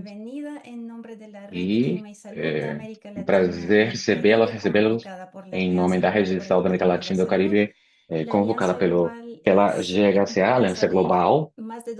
Bienvenida en nombre de la Red e Clima y Salud é América um Latina prazer y Caribe, recebê-los convocada por la em nome da Alianza Rede de por el Saúde da América Futuro de la Latina e do Salud. Caribe, La convocada Alianza Global pela es una GHCA, alianza Aliança de Global. más de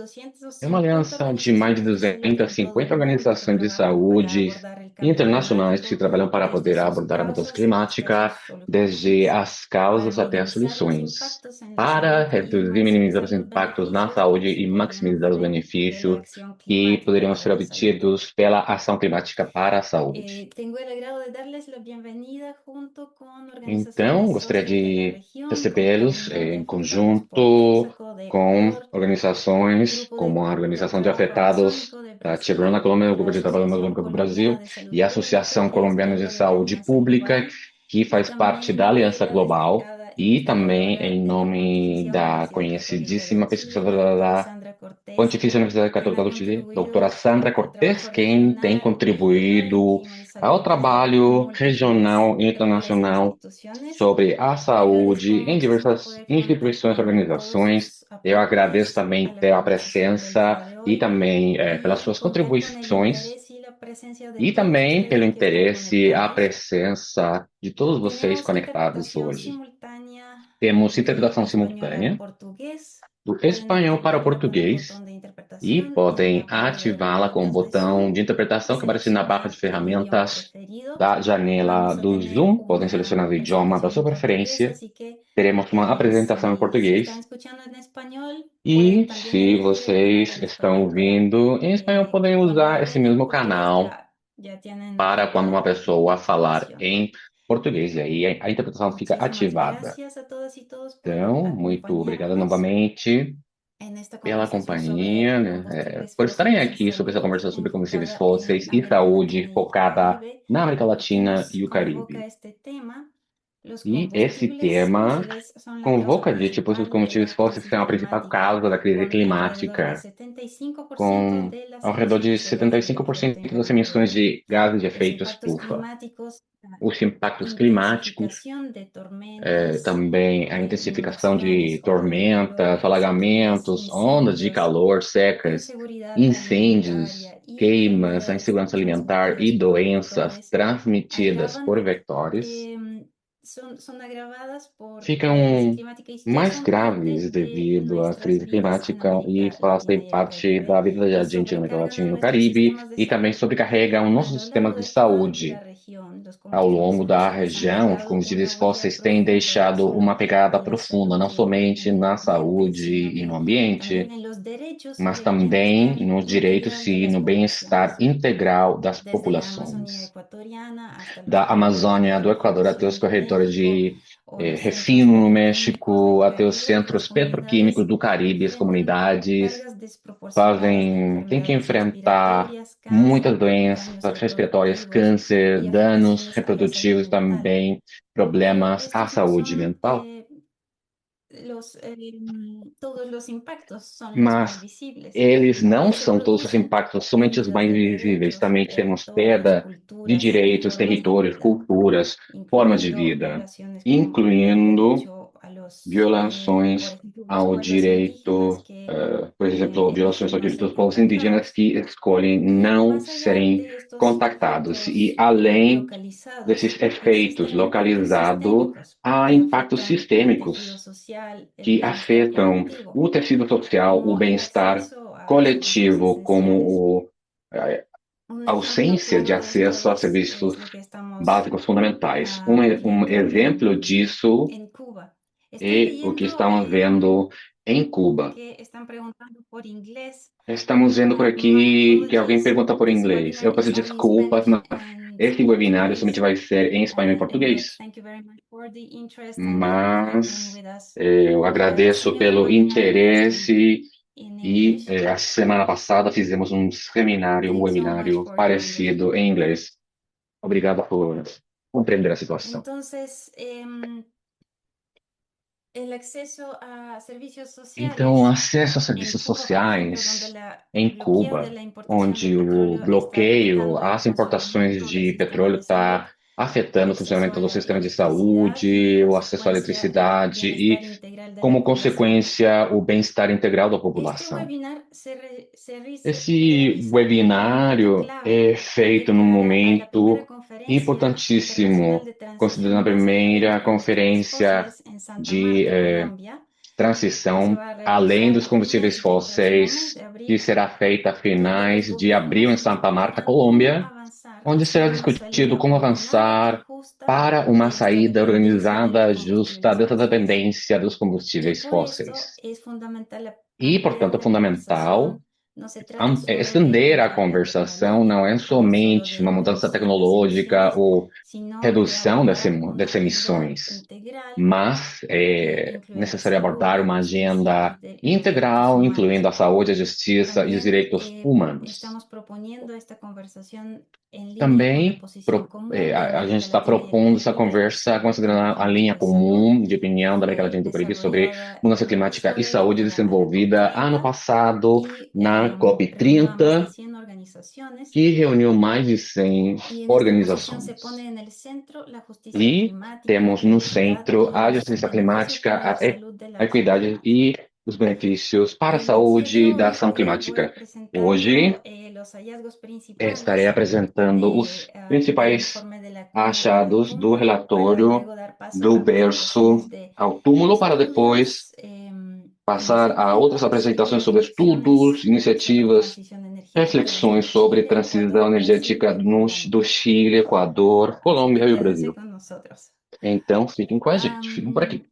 É uma 250 aliança de mais de organizaciones de salud en todo el 250 mundo que organizações de trabajan para saúde abordar el cambio internacionais que climático trabalham para desde poder sus abordar a mudança causas hasta climática, sus desde soluciones, as para causas até as minimizar los soluções, impactos en la para salud y reduzir e minimizar os maximizar los impactos na beneficios que saúde se e podrían maximizar os obtener de la benefícios acción que climática poderiam para ser la salud. obtidos pela ação climática para a saúde. Tengo el agrado de darles la bienvenida junto con Então, organizaciones gostaria socias de la de región, como la recebê-los Unión de em Afectados por conjunto Texaco de com Ecuador, organizações Grupo como a de Organização de Trabajo Afetados Amazónico de da Chevron na Brasil, Colômbia, o la Grupo de Trabalho Asociación Amazônico do Brasil Colombiana de Salud e a Pública, Associação que es Colombiana de parte de la Saúde Alianza Pública, Global, que y faz parte también da Aliança apoya Global, destacada e também investigadora em de la nome Pontificia da Universidad Católica de conhecidíssima Chile, la pesquisadora doctora da Sandra Cortés, Pontifícia Universidade quien Católica ha do Chile, doutora contribuido Sandra al Cortés, trabajo quem tem regional e global en contribuído clima y salud ao desde trabalho múltiples regional e internacional instituciones. sobre a Le agradezco saúde em muchísimo diversas poder contar instituições e con todos organizações. sus Eu agradeço aportes a também la pela conversación del presença día de e hoy também pelas y suas contar con el contribuições interés y la presencia de e todos também pelo ustedes que están interesse, a conectados. presença de todos vocês Tenemos conectados interpretación hoje. simultánea Temos de interpretação español al simultânea portugués. do Pueden espanhol para o activarla con el português botón de e interpretación en podem la barra de ativá-la com o herramientas de botão Zoom de y interpretação que aparece na barra de seleccionar el idioma ferramentas preferido. da janela Vamos a do tener Zoom. Podem una selecionar o idioma da presentación sua en portugués, preferência. así que Teremos uma apresentação em si están português. escuchando en español, pueden E también se elegir el canal vocês en estão español para ouvindo em espanhol, podem cuando usar esse hablen en mesmo portugués canal ya tienen para quando uma toda la pessoa falar información. em português. E aí a interpretação fica Muchísimas ativada. gracias a todas y todos por Então, muito obrigado acompañarnos novamente en esta pela conversación companhia, sobre né, combustibles por estarem fósiles y aqui sobre essa salud conversação sobre combustíveis enfocada en fósseis e América saúde Latina y el focada Caribe. na América ¿Y qué Latina nos e o convoca Caribe. a este tema? Los E esse combustibles tema fósiles son la causa convoca de tipo, os principal de combustíveis la fósseis crisis são a principal climática, causa da crise con alrededor de climática, 75% com de las ao redor de emisiones de gases de 75% efecto das emissões invernadero. de gases de Los efeito impactos estufa. climáticos, Os impactos climáticos, intensificación de tormentas, também a intensificação de inundaciones, olas de tormentas, calor, sequías, alagamentos, ondas de incendios, calor, secas, inseguridad incêndios, alimentaria y queimas, a enfermedades insegurança alimentar transmitidas e por doenças vectores transmitidas por agravan, vectores em, son agravadas por la crisis ficam climática y ya mais son parte graves de devido à nuestras crise vidas en climática e América fazem Latina y el parte Caribe da vida y da gente na América sobrecargan Latina a e no nuestros Caribe sistemas de e também salud. sobrecarregam A nossos lo sistemas largo de de toda la saúde. región, los Ao combustibles longo da fósiles han região, os dejado una combustíveis huella fósseis têm profunda en la deixado uma salud pegada y la profunda, não salud somente en el na ambiente, saúde sino e no que también ambiente, en los derechos mas y el bienestar também nos direitos integral de e las no bem-estar poblaciones, integral das desde la Amazonía populações. ecuatoriana hasta los Da corredores Amazônia, do de Equador até os refinación de corredores México de o los centros refino no petroquímicos del México, até os Caribe, las centros petroquímicos comunidades do Caribe, as enfrentan comunidades cargas desproporcionadas de têm que enfermedades enfrentar respiratorias, muitas cáncer, doenças daños respiratórias, reproductivos câncer, y danos afectaciones a la salud reprodutivos, mental. também Pero problemas à estos no saúde son mental. todos los impactos, son los más Mas visibles. eles não Se são todos os producen impactos, somente os pérdidas mais de visíveis. derechos Também de temos todas las perda de culturas y direitos, formas de territórios, vida, culturas, formas de incluyendo vida, violaciones como el incluindo derecho a por violações ejemplo, los ao pueblos indígenas direito, que por exemplo, violações eligen ao no direito ser dos povos indígenas contactados. que escolhem Y não más allá serem de estos contactados. E efectos além localizados, desses efeitos existen impactos localizados, sistémicos há que impactos afectan el tejido sistêmicos social, el que bienestar afetam colectivo, o tecido social, o como el bem-estar acceso a servicios coletivo, esenciales. como a Un ejemplo ausência de claro de esto acesso a es serviços lo que estamos básicos fundamentais. Um viendo exemplo disso en Cuba. Estoy é o que leyendo estamos vendo em Cuba. que están preguntando por inglés. Estamos vendo por My aqui que alguém apologies. pergunta por This inglês. webinar Eu peço is only in desculpas, Spanish mas and esse webinar somente Portuguese. vai ser em espanhol e But português. thank you very much for the interest in connecting Mas with us. eu We had a agradeço similar pelo webinar last week interesse in e English. a semana passada fizemos um seminário, um Thanks so much webinário for your parecido em understanding. inglês. Obrigado por compreender a situação. Entonces, el acceso a servicios Então, sociales acesso a en serviços Cuba, por ejemplo, donde sociais em el bloqueo de Cuba, la importación de onde o petróleo está bloqueio afectando às a su importações aumento de de sistemas petróleo de salud, está el afetando o acceso funcionamento a do la sistema de electricidad y, en saúde, o acesso à consecuencia, el eletricidade e bienestar integral como consequência, o bem-estar integral da Este população. webinar Esse realiza en un momento webinário clave é de feito num cara a la primera momento conferencia internacional importantíssimo, de considerando a transición a salida de los primeira combustibles conferência fósiles en Santa de Marta, Colombia, que se transição va a além dos realizar combustíveis este próximo mes fósseis, de que abril, será feita a donde los finais de abril em gobiernos Santa Marta, discutirán cómo Colômbia, avanzar onde será hacia una discutido salida como ordenada y avançar justa para uma de esta saída dependencia de los organizada justa combustibles dessa fósiles. dependência dos Y combustíveis por eso fósseis. es fundamental E, ampliar portanto, é la fundamental conversación. No se trata solo de estender a encontrar la conversação, não é tecnología o solo somente de uma mudança reducir las tecnológica emisiones, ou sino de redução abordar dessas una agenda emissões, integral mas que é incluya la necessário salud, abordar la uma justicia agenda y los derechos integral, incluindo humanos. a saúde, a justiça e os También direitos humanos. estamos proponiendo esta conversación en línea con la Também posición común de a gente América está Latina y el propondo essa Caribe conversa sobre considerando cambio a climático linha y salud, comum de que opinião da América fue Latina e do Caribe sobre desarrollada mudança el año climática e pasado saúde, en la desenvolvida ano COP30 passado y na reunió a más de COP30, 100 organizaciones. que reuniu mais de 100 Y en esta posición se organizações. pone en el centro la justicia E climática, temos la no equidad centro y a los justiça beneficios climática, para la salud de a las equidade víctimas. e os benefícios para a En el día de saúde da hoy ação voy climática. a Hoje presentando los hallazgos estarei principales apresentando os del principais informe de la cuna a la achados do tumba para relatório luego dar paso do a berço presentaciones de ao túmulo, para depois estudios, passar a outras iniciativas y apresentações sobre estudos, reflexiones sobre iniciativas, transición energética reflexões desde sobre Chile, transição Ecuador, Brasil energética y do Colombia. Chile, Equador, Así Colômbia que e o quédense Brasil. con nosotros. Então, fiquem com a gente, fiquem por Am, aqui.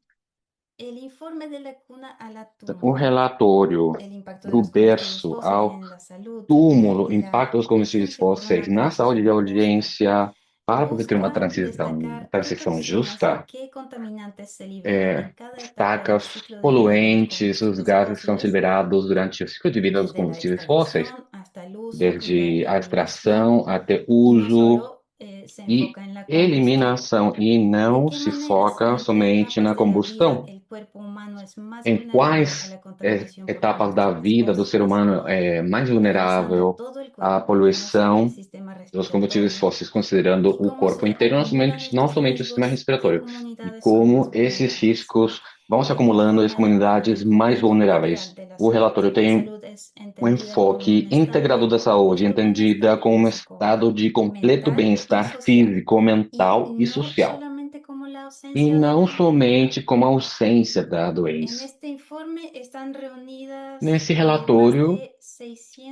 el informe de la cuna a la O tumba, relatório el impacto de do los combustibles berço fósiles ao en la salud túmulo, y impacto la dos combustíveis urgencia por fósseis una na saúde e transición justa. audiência para poder ter uma Busca destacar qué transição toxinas y justa, qué contaminantes se liberan en cada etapa destaca del os ciclo de vida de los poluentes, os combustibles gases que são fósiles, liberados durante o ciclo de vida dos desde la combustíveis fósseis, extracción hasta el uso y la desde a eliminación, extração até y no uso solo se e enfoca en la combustión. eliminação, e ¿De não qué se maneras y foca en qué somente na etapas de la vida combustão. el cuerpo humano es más Em vulnerable a quais la contaminación por etapas da combustibles vida do ser fósiles? humano é mais Revisando vulnerável todo el à cuerpo, no solo el poluição sistema dos combustíveis respiratorio, fósseis, considerando y o cómo corpo se inteiro, acumulan não estos somente o sistema riesgos, qué respiratório, e comunidades son como más esses vulnerables. riscos vão se El acumulando em llamado al comunidades mais enfoque integral vulneráveis. de la O salud. relatório La tem salud es um entendida como un enfoque estado integrado da saúde, de entendida bienestar como um físico, estado de completo mental y bem-estar social, físico, y mental e no social, solamente como la e ausencia de não la somente enfermedad. como a ausência da En doença. este informe están reunidas Nesse más relatório, de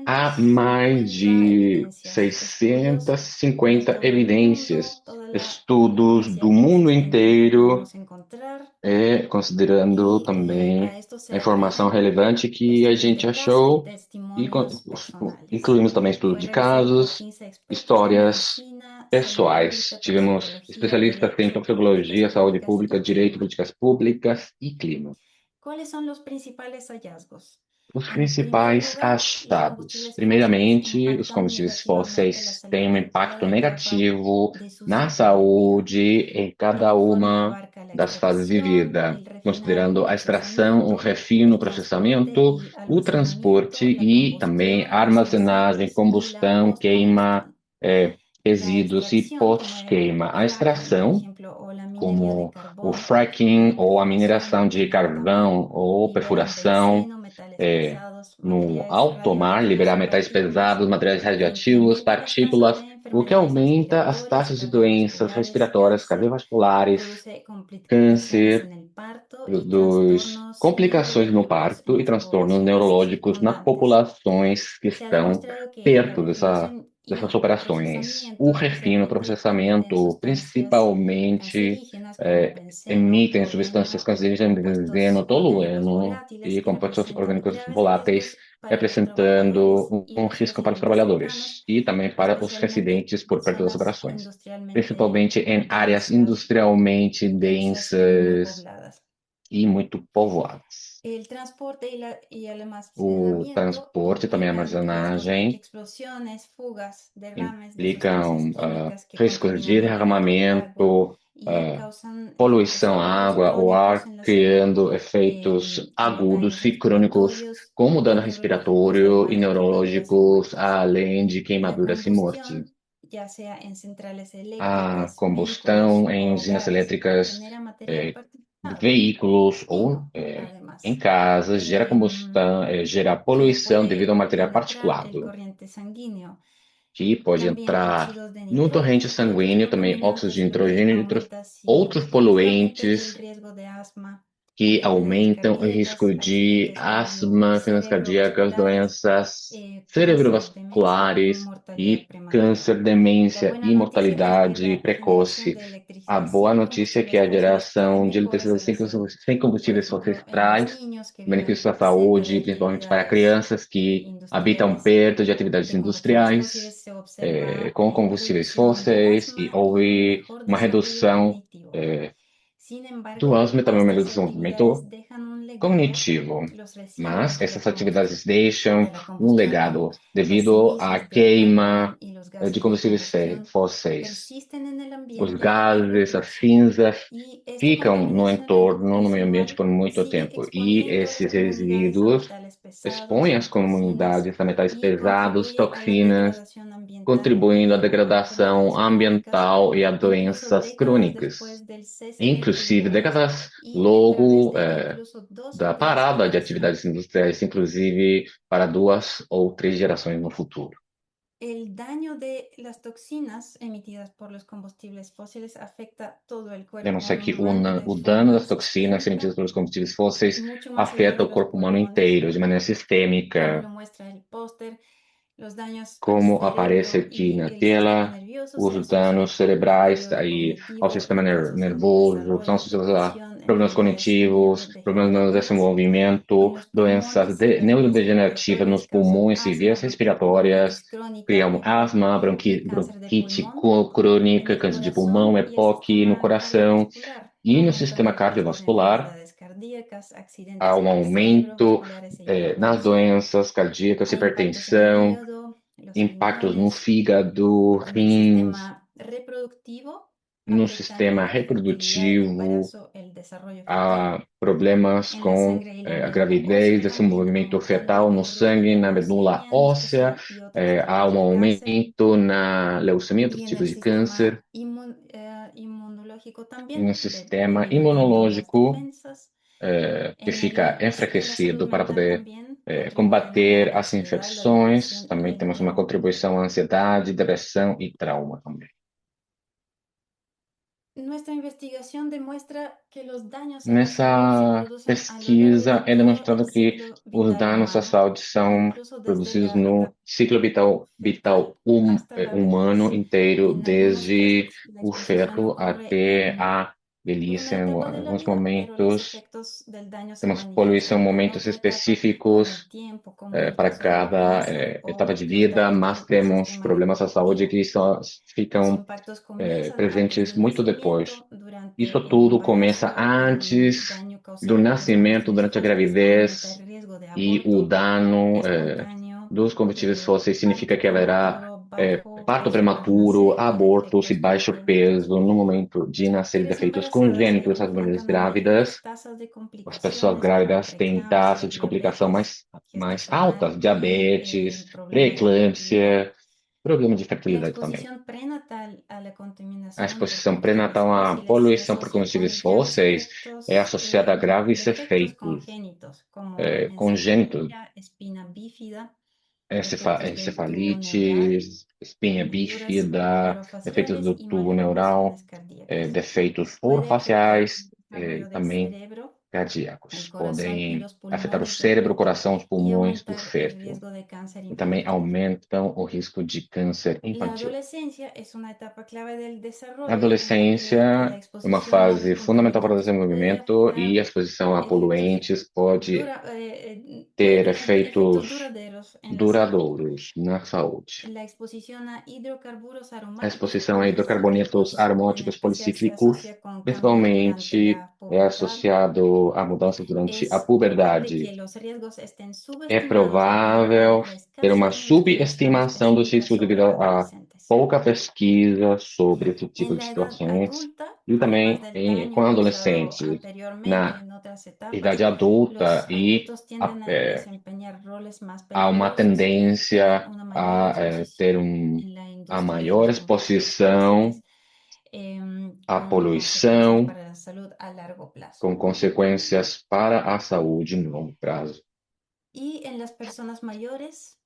há mais 650 de evidencias, estudios de 650 todo el mundo, evidências, toda la estudos evidencia do mundo existente que inteiro, podamos encontrar. considerando Y também a esto se a informação agregan relevante que a estudios gente de caso y achou, e testimonios personales. incluímos também estudo Fue de revisado por casos, 15 expertos de histórias medicina, salud pessoais. pública, Tivemos toxicología, especialistas em derecho, políticas toxicologia, saúde públicas pública, y direito, clima. políticas públicas e clima. ¿Cuáles son los principales hallazgos? Os En primer principais lugar, los achados. combustibles fósiles Primeiramente, os impactan combustíveis negativamente la fósseis salud têm um en impacto cada etapa negativo de su na ciclo de vida. saúde em El cada informe uma abarca la das fases de extracción, vida, el refinado considerando y a extração, o procesamiento, refino, o el transporte processamento, y o transporte almacenamiento, la e também combustión, a los armazenagem, residuos y la combustão, queima, postcombustión. La resíduos e extracción, como el pós-queima. A fracking, por extração, ejemplo, o la minería de como o carbón, fracking la ou a perforación mineração de en alta mar, carvão ou liberan perfuração benceno, metales é, pesados, no materiales alto mar, liberar radioactivos y metais partículas, pesados, materiais que radioativos, incrementa las tasas de partículas, o que enfermedades aumenta as respiratorias, taxas de doenças cardiovasculares, respiratórias, cáncer, cardiovasculares, produce complicaciones câncer, en el parto y dos trastornos complicações no neurológicos en parto e las transtornos poblaciones neurológicos nas circundantes. populações que Se ha estão demostrado que la perto refinación dessas y operações. O procesamiento refino, o especialmente emiten processamento, sustancias principalmente, cancerígenas como benceno, emitem substâncias tolueno y cancerígenas, compuestos benzeno, orgánicos tolueno e volátiles que compostos representan orgânicos graves voláteis, riesgos para los representando trabajadores y um los risco para os residentes cercanos, trabalhadores e também para os especialmente residentes por perto das zonas operações, industrialmente principalmente em áreas densas, industrialmente densas y muy densas pobladas. e muito povoadas. El transporte y el O almacenamiento transporte, também a implican riesgos de armazenagem, explosiones, fugas, derrames de sustancias implicam químicas que riscos de contaminan el aire y el agua derramamento, y causan efectos poluição à agudos y água ou crónicos ar, en la salud, criando efeitos daños agudos e crônicos, respiratorios como y dano neurológicos, respiratório e además de quemaduras y neurológicos, muertes. além de La queimaduras e morte. combustión, ya sea en centrales A eléctricas, vehículos combustão em o usinas hogares, elétricas genera material eh, de veículos ou em además, casas, gera em, combustão, gera que poluição devido ao puede material penetrar el particulado, corriente sanguíneo. que pode También entrar óxidos de no torrente sanguíneo, nitrógeno também óxidos de contaminantes, lo que nitrogênio e aumenta outros significativamente el poluentes riesgo de asma, que enfermedades aumentam o risco cardíacas, de accidentes asma, doenças cardíacas, cerebrovasculares, doenças cáncer, demencia y cerebrovasculares mortalidad e prematura. câncer, La demência buena e noticia es que mortalidade la generación precoce. de A electricidad boa sin notícia é que combustibles a fósiles tiene geração de mejoras eletricidade de salud. sem Por combustíveis fósseis ejemplo, en los traz niños que viven benefícios à cerca de saúde, principalmente para actividades crianças que habitam industriales perto de atividades de combustibles industriais, fósiles se observa com combustíveis reducción del fósseis e asma y un houve mejor uma desarrollo redução cognitivo. Sin do embargo, asma e também uma estas redução do desenvolvimento actividades dejan un legado, cognitivo. los residuos Mas de essas atividades deixam de la um combustión, legado las devido à cenizas del queima carbón y los de gases de combustíveis combustión fósseis. persisten en el Os ambiente a largo gases, as plazo. cinzas Y esta ficam no contaminación entorno, no meio ambiente residual por muito sigue tempo. E exponiendo a las esses comunidades a resíduos metales pesados, expõem as a toxinas comunidades a metais y pesados, contribuye a la toxinas, degradación ambiental contribuindo à y a degradação enfermedades crónicas, ambiental e a incluso doenças décadas crônicas. después del cese de Inclusive, actividades décadas y a través logo de incluso dos o da tres parada de atividades generaciones. industriais, inclusive para 2 ou 3 gerações no futuro. El daño de las toxinas emitidas por los combustibles fósiles afecta todo el cuerpo Lembra-se que humano de o dano forma das toxinas emitidas sistémica, pelos combustíveis fósseis mucho más allá afeta de o los corpo humano pulmones, inteiro, de maneira como sistêmica, lo muestra el póster. Los daños al como aparece cerebro aqui y na el sistema tela, nervioso se os danos asocian al cerebrais deterioro aí ao cognitivo sistema en casos en el nervoso, são desarrollo, associados a depresión, problemas enfermedades cognitivos, problemas no neurodegenerativas. desenvolvimento, En los doenças pulmones, las vías neurodegenerativas nos respiratorias causan pulmões e asma, vias respiratórias, bronquitis crónica, criamos asma, EPOC y cáncer de bronquite pulmón. En crônica, el câncer de pulmão, corazón y el EPOC no sistema coração cardiovascular, e no aumentando sistema el riesgo de cardiovascular. enfermedades cardíacas, Há accidentes aumento cerebrovasculares e nas hipertensión. doenças cardíacas, Hay impactos en el hipertensão, hígado, los impactos no riñones, fígado, en el rins, sistema reproductivo, no afectando sistema la fertilidad, el reprodutivo, embarazo, el desarrollo fetal. há problemas En la com sangre y la a médula gravidez, ósea también, desenvolvimento aumentando fetal no el riesgo sangue, de na medula leucemia en óssea, especial y otros há tipos um de cáncer. aumento na leucemia, outros Y en tipos el de câncer, sistema inmunológico e no también, sistema debilitando las imunológico, defensas. que En fica en la salud enfraquecido para mental poder también contribuyen a la combater as ansiedad, la infecções. depresión y Também el temos uma trauma. contribuição à ansiedade, depressão e trauma também. Nuestra investigación demuestra que los daños a la salud se Nessa producen a lo largo de pesquisa é todo el demonstrado que ciclo os vital danos à humano, saúde são incluso desde produzidos la no etapa ciclo fetal hasta la humano vejez. inteiro, En algunos desde casos, la o exposición feto ocurre até en a velhice. una Em etapa de la alguns vida, pero los momentos, efectos del daño se temos poluição em manifiestan en momentos otra etapa con el específicos tiempo, como en el para caso del cada cáncer etapa o de los vida, daños mas del temos sistema problemas à saúde reproductivo. que só Los ficam impactos comienzan antes presentes del muito depois. nacimiento, Isso durante el tudo começa embarazo y el antes daño do causado por los nascimento, combustibles durante a fósiles aumenta el gravidez, riesgo de e o aborto dano espontáneo, dos combustíveis fósseis significa parto que haverá prematuro, bajo parto peso al prematuro, nacer y abortos e defectos baixo congénitos. peso no momento de Las nascer, mujeres defeitos embarazadas congênitos, as mulheres reportan mayores grávidas. tasas de As pessoas complicaciones como grávidas têm preeclampsia, taxas de complicação diabetes mais altas, gestacional y diabetes, problemas de fertilidad. pré-eclâmpsia, problema de La fertilidade também. exposición prenatal a la A contaminación por exposição combustibles pré-natal à fósiles se poluição por asocia combustíveis con graves fósseis é associada a graves defectos efeitos congénitos como congênitos, encefalía, espina bífida, defectos del tubo neural, encefalite, espinha hendiguras bífida, efeitos orofaciales do y tubo neural, malformaciones cardíacas. defeitos Puede afectar el orofaciais e desarrollo del também cerebro, el cardíacos. corazón y Podem los afetar o pulmones del cérebro, o feto coração, os y pulmões do aumentar el feto. riesgo de cáncer E também infantil. aumentam o risco de câncer La infantil. adolescencia es una etapa clave del A desarrollo en la que la adolescência é uma exposición a los fase fundamental para o contaminantes puede desenvolvimento e afectar a exposição a efectos, poluentes pode puede ter tener efectos efeitos duraderos en la salud. duradouros na saúde. La exposición a hidrocarburos A aromáticos exposição a hidrocarbonetos policíclicos, en aromáticos especial, se policíclicos, asocia con cambios durante principalmente la é pubertad. associado a mudanças durante a Es probable que puberdade. los riesgos estén É subestimados debido a provável la ter uma escasa investigación subestimação dos específica riscos devido sobre a adolescentes. pouca pesquisa sobre esse tipo En de la edad situações adulta, e además também del com daño causado adolescentes anteriormente na en otras etapas, idade adulta los e adultos tienden a desempeñar roles más há uma peligrosos y tienen tendência una mayor a exposición ter en la a industria de maior los combustibles exposição fósiles. a con consecuencias poluição, para la salud a largo plazo. com consequências para a saúde no longo prazo. Y en las personas mayores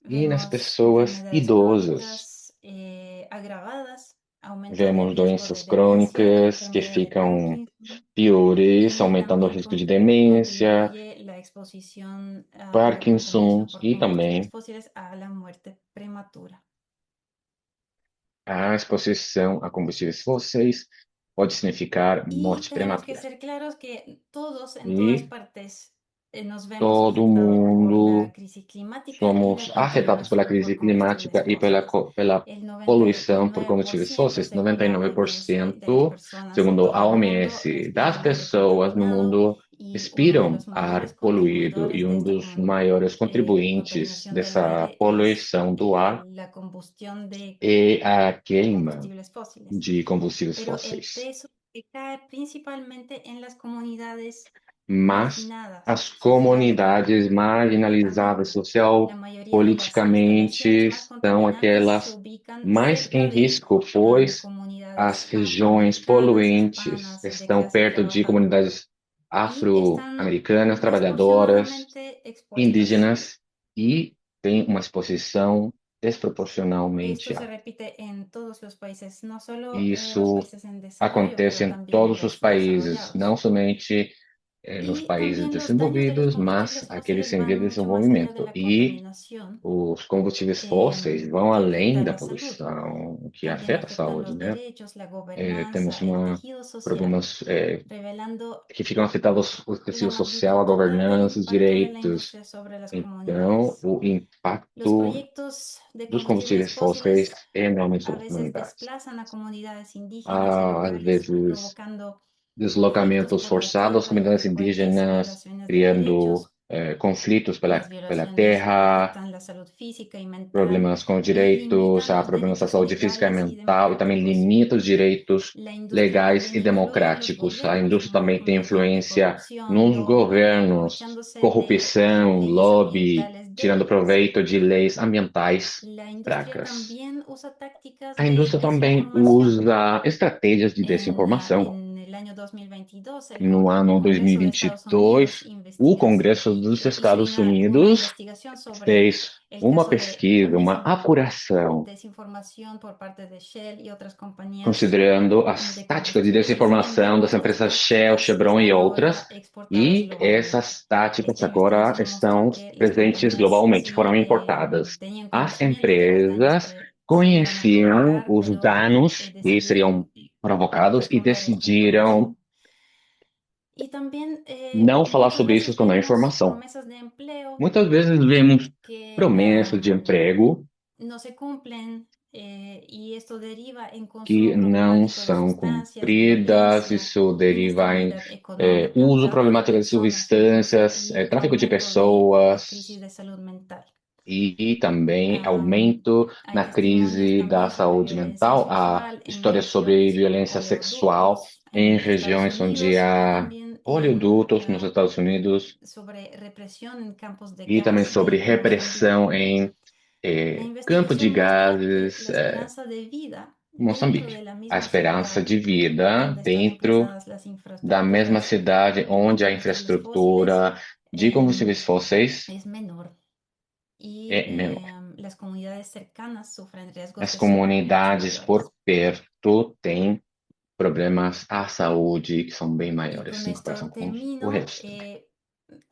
E nas vemos pessoas enfermedades idosas, crónicas agravadas, aumento de vemos riesgo de doenças demencia y crônicas que enfermedad de ficam Parkinson. piores, Y aumentando o también risco de demência, contribuye la exposición a la Parkinson contaminación por e combustibles também fósiles a la muerte prematura. a exposição a combustíveis fósseis pode significar Y morte tenemos que prematura. ser claros que todos, en todas E partes, nos vemos todo afectados por la mundo crisis climática y la somos afetados pela contaminación por crise combustibles climática e fósiles. pela El poluição por combustíveis 99% fósseis. según la OMS, de las 99%, personas en segundo todo a el mundo OMS, das respiran aire pessoas no contaminado mundo y uno de respiram los ar mayores poluído contribuidores e de um esta dos maiores contribuintes contaminación del dessa aire es poluição do ar la combustión de é a queima combustibles fósiles. de combustíveis Pero el fósseis. peso recae principalmente en las comunidades Mas marginadas as social y comunidades marginalizadas políticamente. social, La mayoría de las instalaciones politicamente, más são contaminantes se aquelas ubican mais em cerca de risco, pois as comunidades regiões afroamericanas, poluentes hispanas, de estão clase perto de trabajadora comunidades y están afro-americanas, trabalhadoras, desproporcionadamente expuestas. indígenas e têm uma exposição desproporcionalmente Esto se alta. repite en todos los países, no solo los Isso países en desarrollo, acontece pero em también todos os los países, desarrollados. não somente nos Y países también los daños de los desenvolvidos, mas combustibles aqueles fósiles em van vias de mucho más allá de desenvolvimento. la E contaminación os combustíveis fósseis vão que além afecta a da la salud. poluição, que También afeta a afectan saúde, los né? derechos, la Temos gobernanza, el tejido social, problemas revelando que ficam afetados o la tecido social, magnitud a total del governança, os impacto de la direitos. industria sobre las Então, comunidades. o Los impacto proyectos de dos combustibles combustíveis fósseis fósiles é enorme a sobre as veces comunidades. desplazan a comunidades indígenas y Há, às locales, vezes, provocando conflictos deslocamentos por la forçados às tierra y comunidades fuertes indígenas, violaciones de criando derechos. conflitos Las pela violaciones terra, afectan la salud física y mental problemas com y direitos, limitan há los problemas da derechos saúde física e legales y mental, e também democráticos. limita os direitos La industria legais e también influye en los democráticos. A gobiernos indústria também tem mediante influência corrupción, nos lobby, governos, aprovechándose de corrupção, leyes lobby, ambientales tirando débiles. proveito de leis ambientais La industria fracas. también usa tácticas A de indústria também desinformación. usa estratégias de desinformação. En el año 2022, No ano Congreso de Estados Unidos 2022, o Congresso dos hizo Estados una Unidos investigación sobre fez el uma caso de pesquisa, uma apuração, desinformación por parte de Shell y otras compañías considerando as de táticas de combustibles. Sin desinformação embargo, das estas empresas Shell, tácticas Chevron e están outras, ahora exportadas e globalmente. essas táticas Esta agora investigación mostró estão que las presentes compañías globalmente, foram sí importadas. tenían As conocimiento de los daños empresas que se iban a conheciam provocar, os pero danos que seriam decidieron provocados e esconder esta decidiram información. Y también não falar muchas sobre isso veces com a vemos informação. promesas de empleo Muitas vezes vemos que promessas de emprego no se cumplen y esto deriva en que consumo não problemático de são sustancias, cumpridas, violencia, isso deriva em inestabilidad económica, uso trata de problemático de personas incluso substâncias, y tráfico de aumento de crisis pessoas de salud mental. e também Am, aumento Hay na testimonios crise da también sobre saúde violencia mental, há sexual en histórias sobre regiones con violência sexual oleoductos em en Estados regiões onde Unidos y há también oleodutos nos Estados Unidos sobre represión en campos de e também gas sobre de Mozambique. repressão em La campo de investigación muestra que gases la esperanza de vida dentro Moçambique. de la A misma esperança ciudad de vida donde están dentro emplazadas las da mesma infraestructuras cidade de onde a combustibles fósiles infraestrutura de em, combustíveis fósseis es menor y é menor. las comunidades cercanas sufren riesgos As de sobrepoblación comunidades por mayores. perto têm problemas à saúde que são bem Y maiores con em comparação esto com o termino. resto.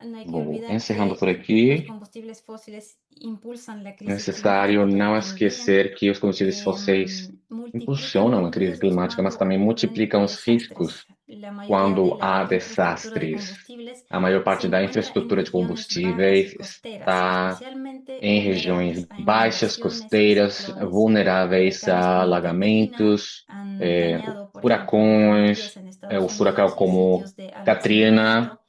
No hay que Vou olvidar encerrando por que los aqui. combustibles fósiles impulsan la crisis Necessário climática, pero não también esquecer que os combustíveis fósseis multiplican impulsionam los a crise riesgos climática, mas cuando também ocurren multiplicam os desastres. riscos La mayoría de quando la há infraestructura de desastres. combustibles A maior se parte da encuentra en infraestrutura de regiones bajas y combustíveis costeras, está especialmente em regiões vulnerables a baixas, inundaciones y costeiras, ciclones. vulneráveis Huracanes a como Katrina alagamentos, han dañado, por ejemplo, furacões, refinerías en o Estados furacão Unidos y como sitios de Katrina almacenamiento,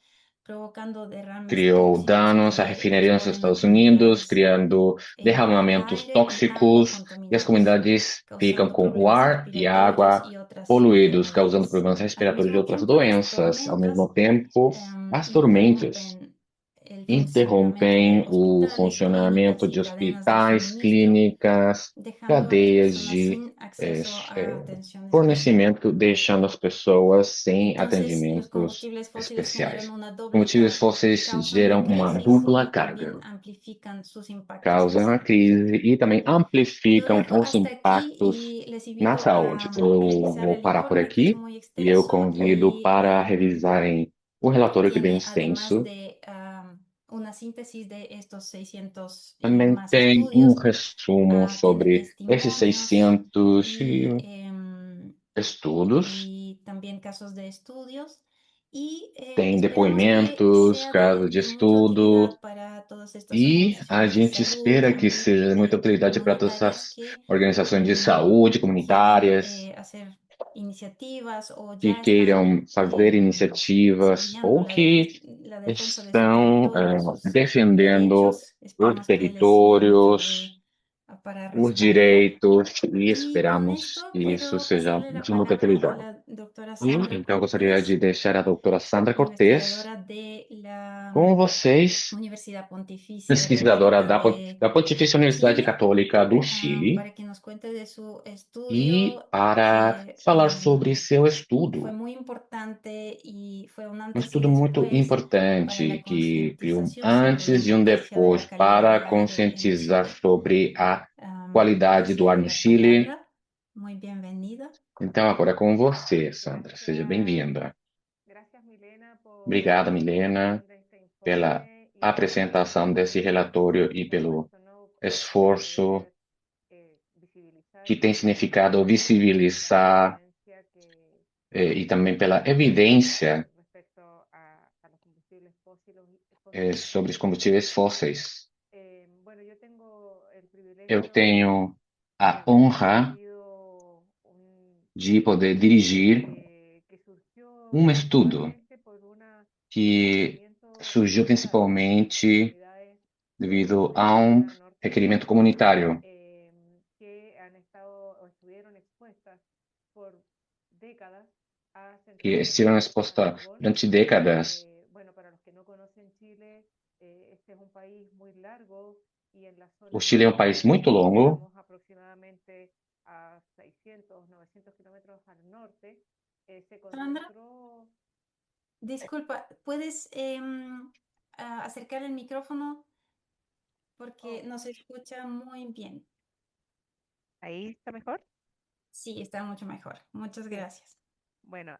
provocando derrames criou tóxicos danos a que refinarias nos exponen a Estados Unidos, comunidades criando al derramamentos aire y agua tóxicos, e as contaminados, comunidades ficam causando com o problemas ar e a respiratorios água y otras poluídos, causando enfermedades. problemas Al respiratórios e mismo outras tiempo, las doenças. Ao mesmo tormentas tempo, as tormentas interrumpen el funcionamiento de interrompem o hospitales, funcionamento clínicas y de cadenas de hospitais, suministro, clínicas, dejando a las cadeias personas de sin eh, acceso a atención especial. fornecimento, deixando as pessoas sem Entonces, los atendimentos combustibles fósiles generan especiais. una doble Combustíveis fósseis causan geram una uma crisis dupla y también carga, amplifican sus impactos causam a sociales. crise e também Lo amplificam dejo os hasta aquí impactos y les na invito saúde. a Eu revisar vou el parar por informe que es aqui muy e eu extenso convido y para revisarem o relatório que é bem tiene, además extenso. de una síntesis de estos 600 y Também más tem um estudios, resumo tiene sobre esses testimonios 600 y, estudos. y también casos de estudios. Y Tem esperamos que depoimentos, sea casos de de mucha estudo, utilidad para todas estas e a organizaciones de gente salud espera que seja de muita y utilidade para todas comunitarias as que organizações de saúde quieren comunitárias, hacer iniciativas o que ya están queiram fazer iniciativas desempeñando ou que la defensa de su estão territorio, de sus defendendo derechos. os Esperamos que les sirva mucho territórios, para os respaldo. direitos, e Y con esperamos esto que isso puedo seja pasarle la de muita palabra a utilidade. la doctora E Sandra então, eu gostaria de Cortés, deixar a doutora Sandra Cortes investigadora de la com vocês, Universidad Pontificia pesquisadora Benemérita da de Pontifícia Universidade Chile, Católica do Chile, para que nos cuente de su e estudio para que falar sobre seu fue estudo. muy importante y fue un Um antes y estudo muito después para la importante que criou um concientización sobre la antes e um importancia de depois la calidad para del aire en conscientizar Chile. sobre a Le qualidade do ar cedo no la Chile. palabra. Muy bienvenida. Então, agora é com você, Sandra. Seja Gracias, bem-vinda. gracias Milena Obrigada, por la Milena, presentación de este pela informe apresentação desse relatório e y por pelo supuesto no esforço poder visibilizar que y tem significado compartir la visibilizar evidencia que e também pela evidência respecto a los combustibles fósiles sobre os combustíveis fósseis. Bueno, yo tengo el Eu privilegio tenho de a haber honra dirigido un de poder estudio dirigir que surgió um estudo principalmente por un que requerimiento surgiu comunitario de las principalmente comunidades devido de a la um zona norte de requerimento Chile comunitário que han estado o estuvieron expuestas por décadas a que centrales estiveram eléctricas a expostas carbón. durante décadas. Bueno, para los que no conocen Chile, este es un país muy largo y en la O zona Chile é um país norte muito longo, estamos aproximadamente a 600, 900 kilómetros al norte. Se Sandra, concentró. disculpa, ¿puedes acercar el micrófono? Porque Oh, no se escucha muy bien. ahí está mejor. Sí, está mucho mejor. Muchas Sí. gracias. Bueno,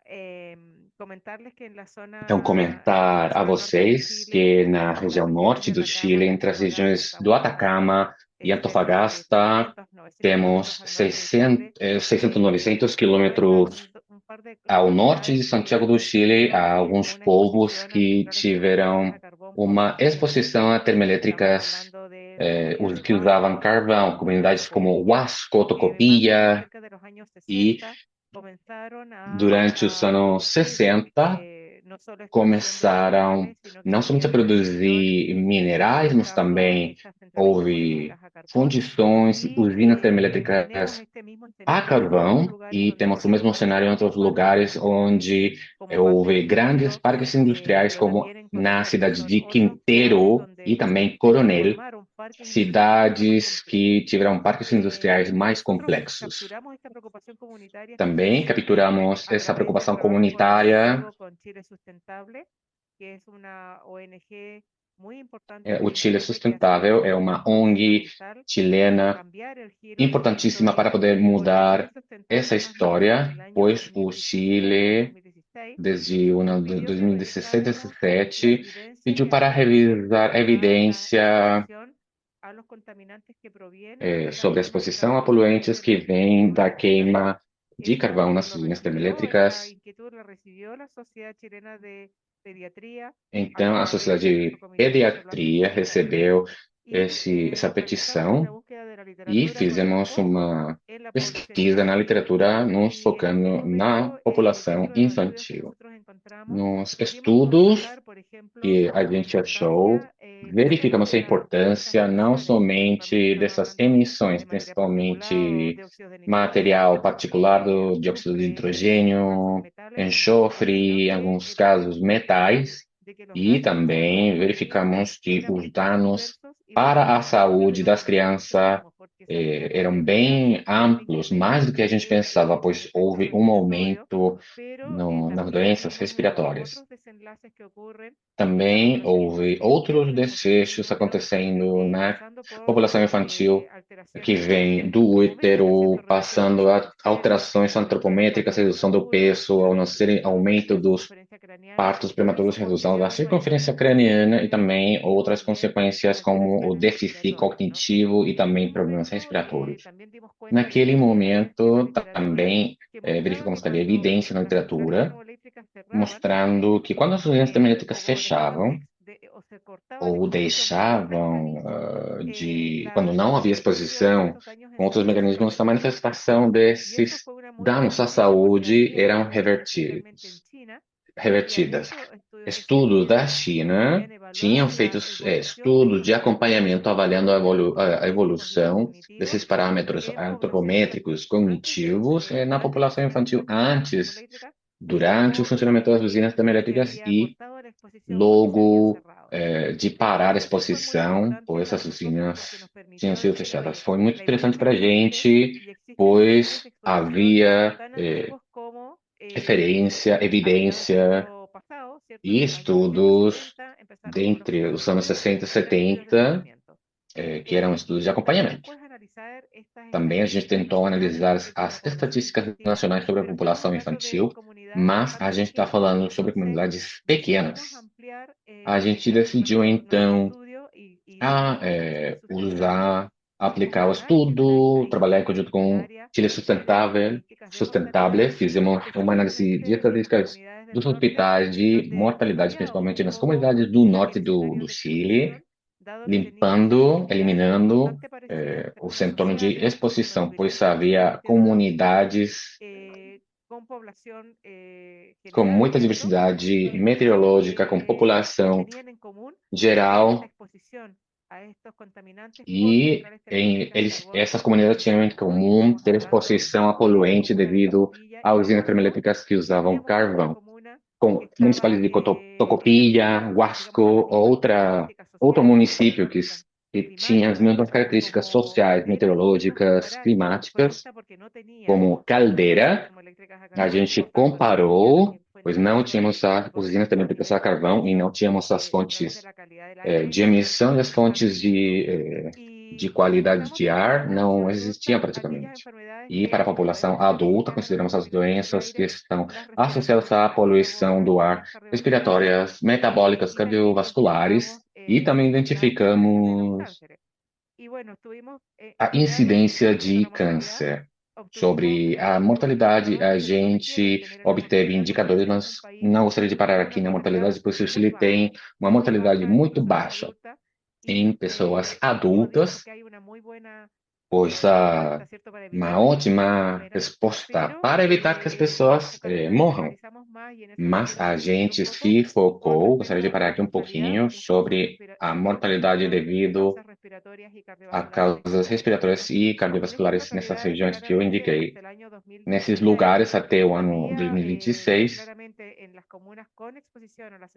comentarles que en então en la comentar a zona norte de vocês Chile, que na en las região regiones norte de do Chile, Atacama y entre as regiões Antofagasta, do Atacama e cerca de Antofagasta, 800, 900 temos kilómetros al norte de 600, Chile, 600, 900 se encuentran quilômetros un par de ao norte de localidades Santiago que do Chile, há sufrieron alguns una povos exposición a que centrales eléctricas tiveram a carbón por uma décadas. exposição a Estamos termoelétricas hablando de la comunidad de que usavam Huasco, carvão, comunidades como Tocopilla, Huasco, que más o menos Tocopilla, cerca de los años e 60 comenzaron durante os a anos producir 60 no solo extracción de começaram minerales, sino que não somente a también producción produzir y minerais, mas desarrollo de também estas centrales houve termoeléctricas a carbón. fundições, Y usinas tenemos termoelétricas este mismo a escenario en otros carvão, lugares e donde temos o existen mesmo cenário em parques outros lugares industriales onde como Parque houve grandes Quintero, parques industriais, pero como también en na Coronel, que cidade son de otros lugares Quinteiro e donde também se Coronel, formaron parques industriales mucho más cidades que complejos. tiveram parques industriais mais Nosotros complexos. capturamos esta preocupación comunitaria Também especialmente capturamos a essa través del preocupação trabajo comunitária. colaborativo con Chile Sustentable, que es una ONG muy importante O en Chile Chile que hace un Sustentável é trabajo uma ONG fundamental para chilena cambiar el giro de esta importantíssima para historia, poder porque Chile mudar essa Sustentable más bien en história, el año pois o 2017 Chile, 2016 desde o ano de pidió que 2016 revisáramos la 2017, evidencia pediu que para había revisar a sobre la evidência exposición a los contaminantes que provienen de la sobre a exposição a quema de poluentes leña en que las usinas vêm da termoeléctricas. queima de carvão nas usinas Esta termoelétricas. inquietud la recibió la Sociedad Chilena de Pediatría a Então, a través de Sociedade de nuestro Comité de Observación Pediatria Sanitaria. recebeu Y essa realizamos petição una búsqueda de la e literatura con fizemos foco uma en la población pesquisa na infantil. literatura, nos Y en este focando na momento, população dentro de los estudios que infantil. nosotros encontramos, Nos pudimos estudos constatar, por ejemplo, que a la gente achou, importancia no solo verificamos de a de estas importância não emisiones, principalmente somente estamos dessas hablando emissões, de material particulado, principalmente dióxido de nitrógeno, material particular do dióxido de azufre, traces hidrogênio, metales, enxofre, sino em que alguns casos metais, E também verificamos que os danos para a saúde das crianças eram bem amplos, mais do que a gente pensava, pois houve um aumento nas doenças respiratórias. Também houve outros desfechos acontecendo na população infantil, que vem do útero, passando a alterações antropométricas, redução do peso, ao não ser aumento dos partos prematuros, redução da circunferência craniana e também outras consequências como o déficit cognitivo e também problemas respiratórios. Naquele momento, também verificamos que havia evidência na literatura mostrando que quando as usinas termoelétricas fechavam ou deixavam quando não havia exposição com outros mecanismos, a manifestação desses danos à saúde eram revertidas. Estudos da China tinham feito estudos de acompanhamento avaliando a evolução desses parâmetros antropométricos cognitivos na população infantil antes, durante o funcionamento das usinas termoelétricas e logo de parar a exposição, pois essas usinas tinham sido fechadas. Foi muito interessante para a gente, pois havia referência, evidência e estudos dentre os anos 60 e 70, que eram estudos de acompanhamento. Também a gente tentou analisar as estatísticas nacionais sobre a população infantil, mas a gente está falando sobre comunidades pequenas. A gente decidiu, então, aplicar o estudo, trabalhar em conjunto com Chile Sustentável, fizemos uma análise de estatísticas dos hospitais de mortalidade, principalmente nas comunidades do norte do Chile, eliminando os entornos de exposição, pois havia comunidades com muita diversidade meteorológica, com população geral, e essas comunidades tinham em comum ter exposição a poluente devido a usinas termoelétricas que usavam carvão, com municipalidades de Tocopilla, Huasco, outro município que tinha as mesmas características sociais, meteorológicas, climáticas, como Caldeira. A gente comparou, pois não tínhamos a usina termoelétrica a carvão e não tínhamos as fontes de emissão e as fontes de qualidade de ar não existiam praticamente. E para a população adulta, consideramos as doenças que estão associadas à poluição do ar, respiratórias, metabólicas, cardiovasculares, e também identificamos a incidência de câncer. Sobre a mortalidade, a gente obteve indicadores, mas não gostaria de parar aqui na mortalidade, pois o Chile tem uma mortalidade muito baixa em pessoas adultas, pois há uma ótima resposta para evitar que as pessoas morram. Mas a gente se focou, gostaria de parar aqui um pouquinho, sobre a mortalidade devido a causas respiratórias e cardiovasculares nessas regiões que eu indiquei. Nesses lugares, até o ano 2026,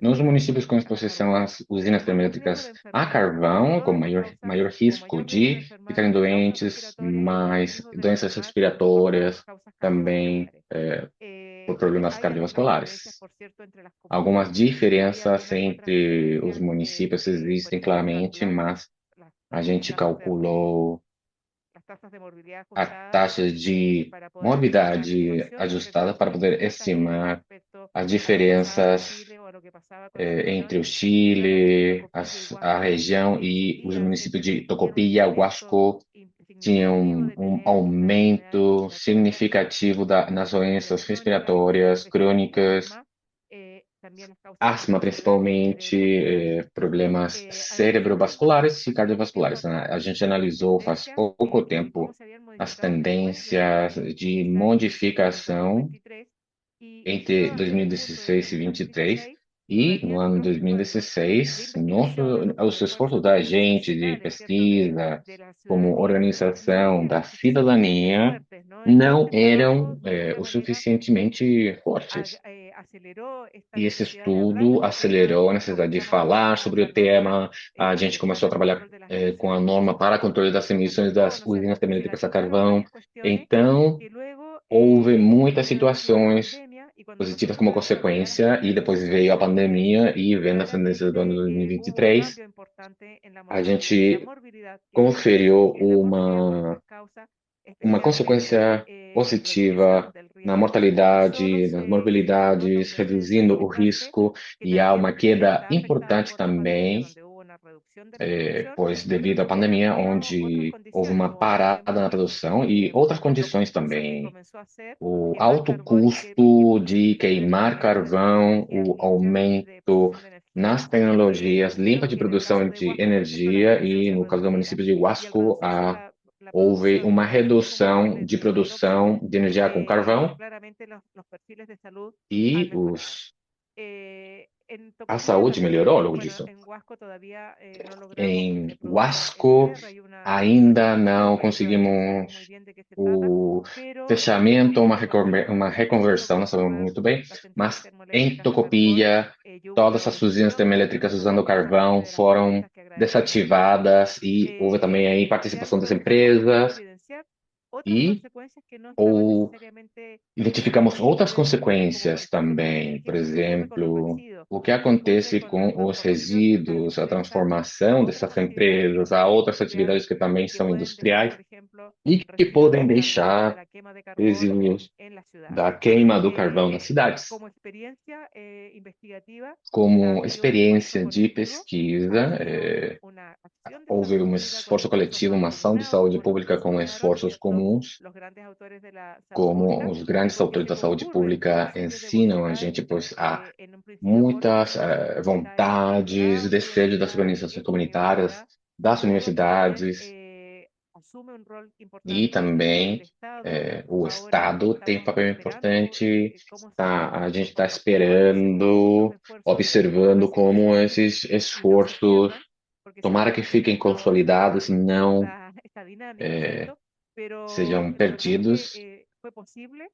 nos municípios com exposição às usinas termoelétricas a carvão, com maior risco de ficarem doentes, mais doenças respiratórias, também por problemas cardiovasculares. Algumas diferenças entre os municípios existem claramente, mas a gente calculou a taxa de morbidade ajustada para poder estimar as diferenças entre o Chile, a região e os municípios de Tocopilla, Huasco, tinham um aumento significativo nas doenças respiratórias crônicas, asma principalmente, problemas cerebrovasculares e cardiovasculares. A gente analisou faz pouco tempo as tendências de modificação entre 2016 e 2023, e no ano 2016, os esforços da gente de pesquisa, como organização da cidadania, não eram o suficientemente fortes. aceleró esta E esse necesidad de hablar de estudo este tema, acelerou a necessidade de comenzamos a falar trabajar sobre la o tema. norma A gente começou a para el trabalhar control de las com a emisiones norma para controle das se emissões aprobó, das ¿no es cierto? usinas Se termoelétricas a ratificaron carvão. varias cuestiones Então, que luego houve muitas se anunció la situações pandemia y cuando positivas nosotros como evaluáramos consequência, e los depois estudios veio a anteriores, pandemia e vendo as tendências do ano claramente hubo un 2023, cambio importante en la, a en la gente morbilidad y mortalidad, conferiu porque la morbilidad por estas causas, uma especialmente consequência reducción positiva del na riesgo, solo mortalidade, nas se logró morbilidades, donde se hizo reduzindo o importante risco, que e há también uma queda está afectada importante por la pandemia, também, donde hubo una reducción de la producción, pois pero devido à también pandemia, había otras onde houve condiciones, uma como por parada na ejemplo produção e outras lo condições costoso que também. comenzó a ser O quemar alto carbón y que custo de queimar las nuevas carvão, tecnologías o industriales de aumento producción de energía nas tecnologias limpas hicieron de que en el produção caso de de Huasco, por ejemplo, la energia, producción e se no caso do redujera município de y Huasco, alcanzase la houve producción uma de insumos redução finales de de produção dióxido, de energia com carvão, claramente los perfiles de salud han e mejorado. En a Tocopilla saúde melhorou también, logo bueno, disso. en Huasco todavía no logramos que Em se produzca Huasco, SMR, hay una ainda não plataforma, pero no se sabe muy conseguimos bien de qué se trata, o pero en fechamento, Tocopilla, por uma ejemplo, junto reconversão, con não sabemos Cerrado, muito bem, las centrales mas em termoeléctricas a carbón, Tocopilla, hubo una todas as usinas reducción termoelétricas y hubo usando justamente carvão de las foram empresas que agradecemos mucho, desativadas, e houve também aí participação das empezamos a empresas, evidenciar otras e consecuencias que no estaban ou necesariamente identificamos outras evidenciadas, como por consequências ejemplo que, por também. Por ejemplo, ¿qué ocurre con los exemplo, residuos? o que ¿Qué ocurre acontece con la com os transformación a las resíduos, a empresas a transformação otras dessas actividades que empresas no a son outras industriales atividades que também y que são pueden dejar, industriais por ejemplo, e que residuos podem de deixar la quema de carbón resíduos en las ciudades. da queima do carvão nas cidades. Como experiencia investigativa Como nació un puesto experiência de colectivo, ha pesquisa, sido una acción de houve salud um pública con esforço esfuerzos coletivo, uma ação de mancomunados saúde por los que pública com diseñaron, esforços ¿cierto?, comuns, los grandes autores de la salud como pública, os y grandes porque autores se da saúde concurre a pública una serie de ensinam a voluntades, gente, pois há en un principio por muitas universidades de vontades, posgrado, desejos das universidades organizações de comunitárias, universidad, das pero también universidades, asume un rol e importante el também Estado. o Ahora Estado tem um estamos papel esperando importante. A gente está cuándo se concreten los esperando, esfuerzos observando como residenciales esses y no se esforços, pierdan, porque tomara que sabemos que el fiquem Estado consolidados e necesita não esta dinámica, ¿cierto? Pero sejam la verdad es que perdidos, fue posible,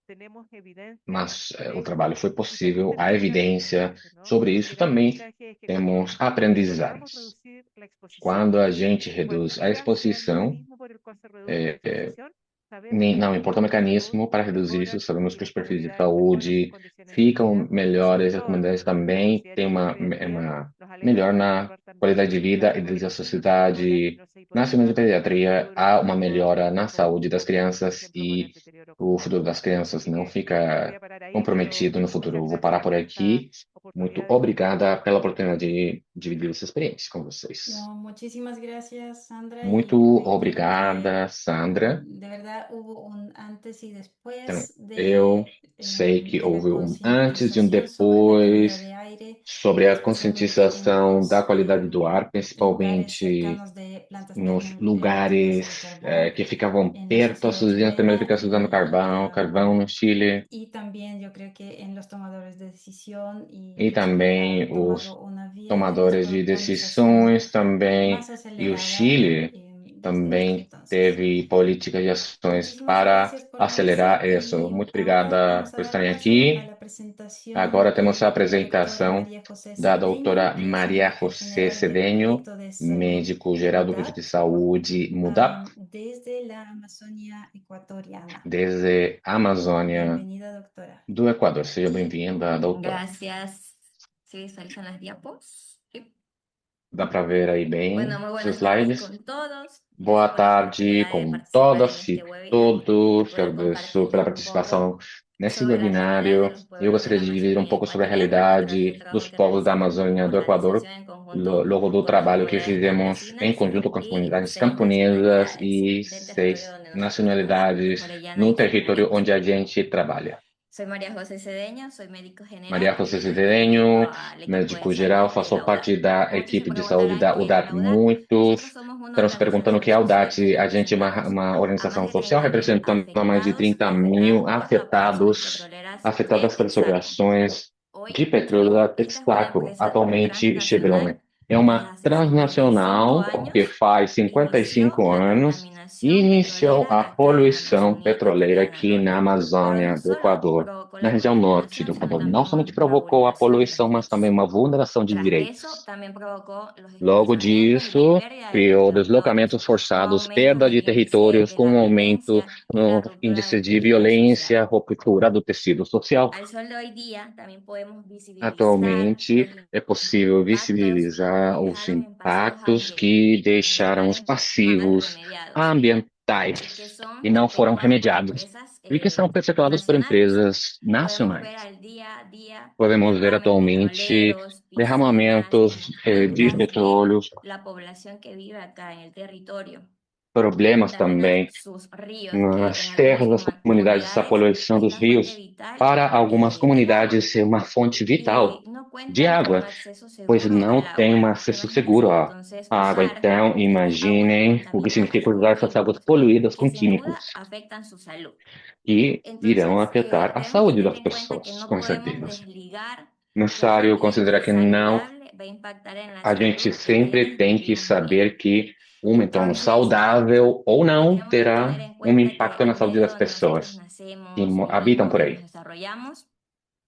tenemos evidencia mas o de trabalho esto foi y también possível, há tenemos que evidência aprendizaje, ¿no? sobre Y isso el também. aprendizaje es que Temos cuando logramos aprendizados. reducir la exposición, Quando a gente reduz a cualquiera sea el exposição, mecanismo por el cual se reduce la exposición, sabemos que não los importa o perfiles de salud mecanismo para reduzir isso, mejoran sabemos y que las os perfis de comunidades mejoran sus saúde condiciones de ficam vida y sobre melhores, as todo comunidades la também sociedad têm chilena uma, que hoy en día nos alegra melhor na observar también qualidade de la vida, e desde a recuperación de nuestra sociedade neuropsicología nacional de y un pediatria futuro há uma mejor melhora na saúde das por crianças, ejemplo, con e el deterioro o crónico. futuro das crianças Así não que voy fica a parar ahí, pero comprometido no futuro. muchas Eu vou parar gracias por por esta aqui. Muito oportunidad de obrigada compartir. pela oportunidade de dividir essa experiência com vocês. No, muchísimas gracias, Sandra, Muito y creo que obrigada, Sandra. de verdad hubo un antes y Então, después eu sei que de la houve um antes e um concientización sobre la calidad depois de aire, sobre a especialmente conscientização da qualidade do ar, en lugares principalmente cercanos de plantas nos eléctricas de lugares carbón que ficavam en la perto das sociedad usinas chilena termoelétricas usando carvão no Chile, y también yo creo que en los tomadores de decisión y e que Chile também ha os tomado una vía de tomadores de descarbonización decisões também, más e o acelerada Chile desde este também entonces. teve políticas e ações Muchísimas para gracias por acelerar unirse isso. y Muito ahora obrigada vamos a por dar estarem paso a aqui. la presentación Agora temos a de la doctora apresentação María José da Cedeño, doutora que es Maria médico José general del Cedeño, Proyecto de Salud médico geral do Projeto de MUDAP, Saúde MUDAP, desde la Amazonia ecuatoriana. desde a Amazônia Bienvenida, doctora. do Equador. Seja bem-vinda, doutora. Gracias. ¿Se visualizan las diapos? Sí. Dá para ver aí bem Bueno, muy os buenas tardes slides. con todos. Boa Gracias por la tarde oportunidad de com participar en todas este e webinar y todos. Quero poder agradecer pela compartirles un participação poco nesse sobre la realidad de webinário. los Eu pueblos de gostaria la de dividir um Amazonía pouco sobre a ecuatoriana a través del realidade trabajo dos que povos da realizamos Amazônia como do Equador, organización en conjunto logo do con las trabalho que comunidades fizemos em campesinas conjunto com as y comunidades 6 nacionalidades camponesas e del territorio 6 donde nosotros trabajamos, que es nacionalidades Orellana no y território onde Chiquihuiche. a gente trabalha. Soy María José Cedeño, soy médico Maria general José y me dedico Cedeño, al equipo de médico geral, salud de faço la UDAT. parte da Muchos se equipe de saúde preguntarán da qué es UDAT. la UDAT. Nosotros Muitos somos una estão se perguntando o organización que é a social UDAT. que A gente é representamos uma a organização más de social 30.000 representando a mais de afectados 30 y mil afectadas por las operaciones afetados, petroleras afetadas de pelas Texaco. operações de Hoy, petróleo da esta es una Texaco, empresa atualmente Chevron. transnacional É desde uma hace 55 transnacional que años. faz Inició 55 la anos iniciou a acá en la poluição Amazonía petroleira ecuatoriana, aqui ¿no? na Amazônia No do solo Equador, provocó na la região norte do contaminación, sino Equador. Não también somente la provocou a vulneración de los poluição, mas também derechos. uma vulneração de Tras eso, direitos. también provocó los Logo desplazamientos y la disso, pérdida de los criou trabajadores, deslocamentos un forçados, aumento perda del de índice territórios, de com la um aumento violencia y la no ruptura índice del de tejido social. violência, ruptura do tecido social. Al sol de hoy día también podemos visibilizar los Atualmente, é possível impactos que visibilizar os dejaron en pasivos impactos que deixaram os ambientales mal passivos remediados, que ambientais son e não foram perpetuados por remediados empresas e que são perpetuados por nacionales. empresas Podemos ver nacionais. al día a día Podemos ver derrames atualmente petroleros, piscinas, derramamentos de plantas de petróleo, la población que vive acá en el territorio. problemas Contaminan também sus ríos, que en nas terras algunas das comunidades, a comunidades poluição es dos la fuente rios, vital para algumas del agua comunidades é uma fonte vital y no de cuentan con água, acceso pois seguro não al tem agua. um acesso seguro Imagínense à entonces água. usar Então, estas aguas imaginem o que contaminadas significa por usar essas águas químicos poluídas que com sin duda químicos afectan su salud. e irão Entonces, afetar a debemos saúde tener das en cuenta que pessoas, no com podemos certeza. desligar que un Necessário considerar ambiente que não, saludable va a impactar en la a gente salud de sempre quienes tem que vivimos en él. saber que um entorno Entonces, saudável ou não tenemos que tener terá en um cuenta que impacto na el saúde medio das donde nosotros pessoas que nacemos, habitam vivimos por y nos aí. desarrollamos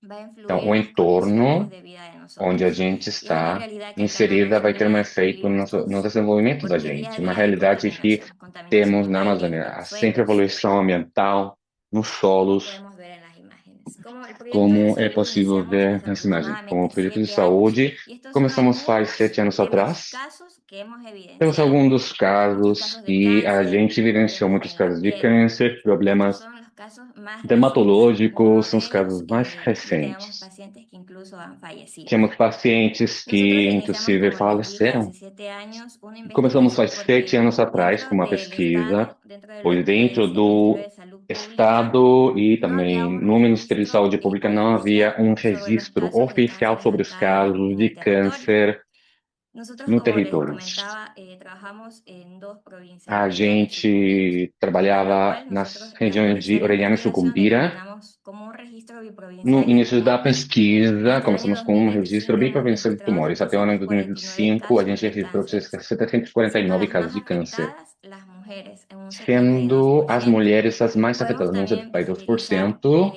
va a Então, influir o en las condiciones entorno de vida de onde a nosotros. gente Y es una está realidad que acá en la inserida vai ter um Amazonía efeito vivimos no todos, desenvolvimento da porque día a gente. Uma día hay realidade que contaminación, contaminación temos en na aire, Amazônia. en Há sempre suelos, poluição ambiental nos como solos, podemos ver en las imágenes. Como el proyecto de como é salud possível iniciamos ver hace nessa imagem. Como aproximadamente projeto de 7 años saúde, y estos son começamos faz algunos 7 anos de los atrás. casos que hemos Temos evidenciado. alguns dos Muchos casos casos de que a cáncer, gente evidenciou problemas muitos en la casos de piel. câncer, Estos problemas son los casos más recientes. dermatológicos, Algunos são de os ellos casos mais ya tenemos recentes. pacientes que incluso han fallecido. Temos pacientes Nosotros que, iniciamos, inclusive, como les dije, faleceram. hace 7 años una Começamos faz investigación 7 anos porque atrás com dentro uma del pesquisa, Estado, dentro de pois lo que dentro es el Ministerio do de Salud Pública, Estado e no había também un no Ministério de registro Saúde Pública não havia oficial um sobre los registro casos de oficial cánceres sobre os acá casos en de el territorio. câncer Nosotros, no como les território. comentaba, trabajamos en 2 provincias, A Orellana y Sucumbíos, gente para lo trabalhava cual nas nosotros al regiões de iniciar la Orellana e investigación Sucumbira. denominamos como un registro No biprovincial de início da tumores. pesquisa, Hasta el año começamos com um registro 2025 bem hemos provincial de registrado tumores. Até o ano de 749 2025, a casos gente de registrou cánceres, 749 siendo las casos más de câncer, afectadas las mujeres en un sendo as 72%. mulheres as mais Podemos afetadas, um también visibilizar 72%.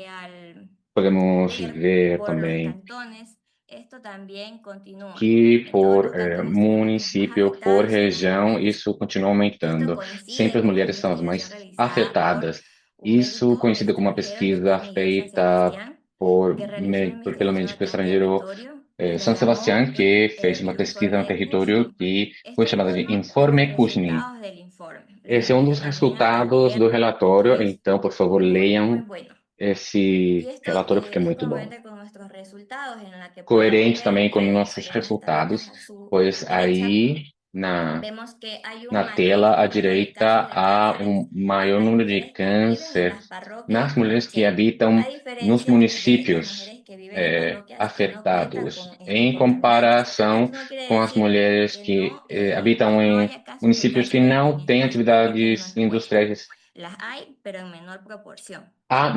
Podemos ver ver por los também cantones, esto también continúa. que En todos los por cantones tenemos que los más município, por afectados son las região, mujeres. isso continua Esto aumentando. Sempre coincide as con una mulheres são as investigación mais realizada por afetadas. un Isso médico coincide com uma extranjero, el pesquisa doctor Miguel San feita Sebastián, por, que realizó una pelo investigación médico acá en estrangeiro territorio y la San Sebastián, llamó que fez uma el pesquisa no informe de território Cushing. que foi Esto es chamada de uno de los Informe Cushing. resultados del informe. Les Esse é um invito dos también a resultados do leerlo relatório, porque es então, por favor, muy, muy leiam bueno. Y esse esto relatório porque é es muito bom. congruente con nuestros resultados, en la que podemos Coerente ver também com que nossos si en esta nota resultados, a su pois derecha aí na vemos que hay un Na mayor tela à número de casos direita de há cánceres um en maior las número de mujeres que viven en câncer las parroquias nas mulheres que que, habitam a nos diferencia de estas municípios mujeres que viven en parroquias que no cuentan afetados, con estos em contaminantes. comparação Esto no quiere com as decir mulheres que que no, habitam no em haya casos de municípios que cáncer en não têm estas parroquias no atividades expuestas. industriais. Las hay, pero en menor proporción. Há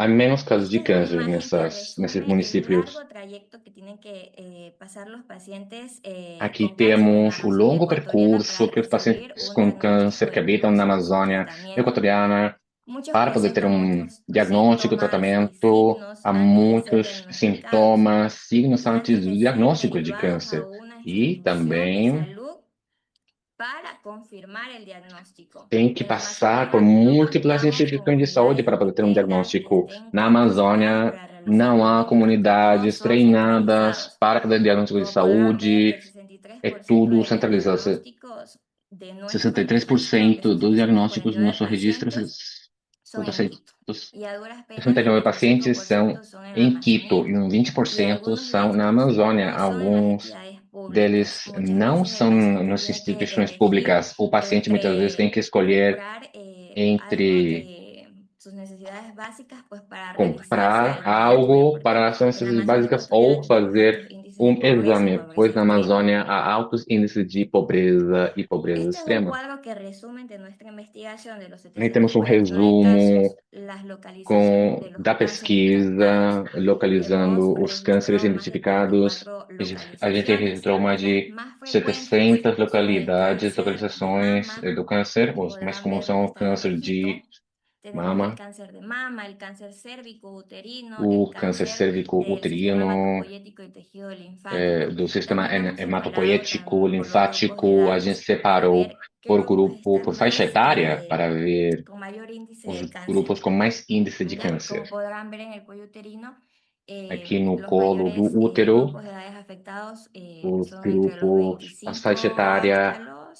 menos casos de Esta es una câncer imagen que nesses resume el municípios. largo trayecto que tienen que pasar los pacientes Aqui con cáncer en la temos o Amazonía longo ecuatoriana para percurso que os recibir pacientes un com diagnóstico câncer que de habitam na tumores y Amazônia tratamiento. equatoriana Muchos para poder ter presentan um muchos diagnóstico, síntomas y tratamento. signos Há antes de ser muitos diagnosticados, sintomas, signos antes antes do de ser diagnóstico de derivados a câncer. una E institución de também salud para confirmar el diagnóstico. tem que En la passar por Amazonía no múltiplas contamos con instituições de saúde unidades para que poder ter um tengan, que diagnóstico. estén Na capacitadas Amazônia, para realizar não los há diagnósticos, todos comunidades son treinadas centralizados. para fazer diagnóstico de Como podrán ver, saúde. el É 63% tudo de los centralizado. diagnósticos de nuestro registro, que 63% son dos diagnósticos do 749 nosso registro, pacientes, son en Quito. Y a duras penas el 69 pacientes são 25% son en la em Quito Amazonía. e uns Y 20% algunos de são na estos Amazônia. no son en las Alguns entidades públicas. deles Muchas não veces el são paciente nas tiene que instituições elegir públicas. O paciente muitas vezes tem que entre escolher comprar algo entre de sus necesidades básicas, pues para realizarse comprar al laboratorio, algo porque para as suas en la necessidades Amazonía básicas ecuatoriana ou tenemos fazer altos índices um pobreza y exame, pois pobreza na extrema. Amazônia há altos índices de pobreza e pobreza Este es un extrema. cuadro que resumen de nuestra investigación de los Aí temos um 749 casos, resumo las localizaciones de los da cánceres captados. pesquisa, localizando Hemos os cânceres registrado más de identificados. 34 A gente localizaciones registrou mais y las de más frecuentes 700 son el localidades, cáncer de localizações mama, do câncer, que os mais podrán comuns ver que são o están en câncer de rojito. Tenemos el mama, cáncer de mama, el cáncer cérvico-uterino, el o câncer cáncer del sistema cérvico-uterino, hematopoyético y tejido linfático. do sistema También hemos separado hematopoético, por los grupos de linfático. A gente edades para separou ver qué por grupos grupo, por están faixa más etária, para ver con mayor índice os de cáncer. grupos com mais índice de ¿Ya? Como câncer. podrán ver en el cuello uterino, Aqui no los colo do mayores útero, grupos de edades afectados os son entre los grupos, a faixa 25 hasta etária los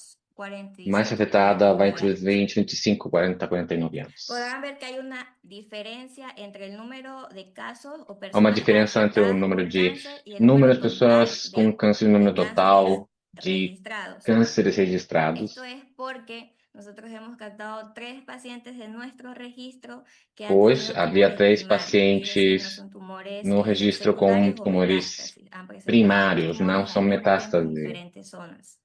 mais 47, afetada vai 49 entre os años. 20, 25, 40, 49 anos. Podrán ver que hay una diferencia entre el número de casos o Há uma personas diferença entre o afectadas número por de cáncer y el número número de total pessoas com câncer e o número de cánceres total de registrados. cânceres Esto registrados, es porque nosotros hemos captado 3 pacientes de nuestro registro que han pois tenido havia tumores 3 primarios, es decir, no pacientes son tumores no registro com secundarios o tumores metástasis, han presentado los primários, não tumores são al mismo tiempo en metástase. diferentes zonas.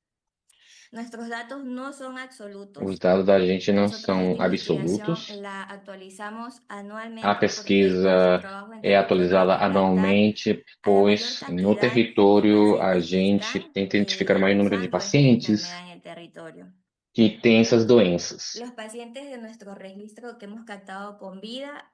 Nuestros datos no son Os absolutos. dados da gente não Nosotros esta são investigación absolutos. la actualizamos A anualmente porque nuestro pesquisa trabajo en é territorio atualizada es captar anualmente, a la mayor pois no cantidad de território a pacientes que gente están tenta identificar o maior número de gozando de esta enfermedad pacientes en el territorio. que têm essas doenças. Los pacientes de nuestro registro que hemos captado con vida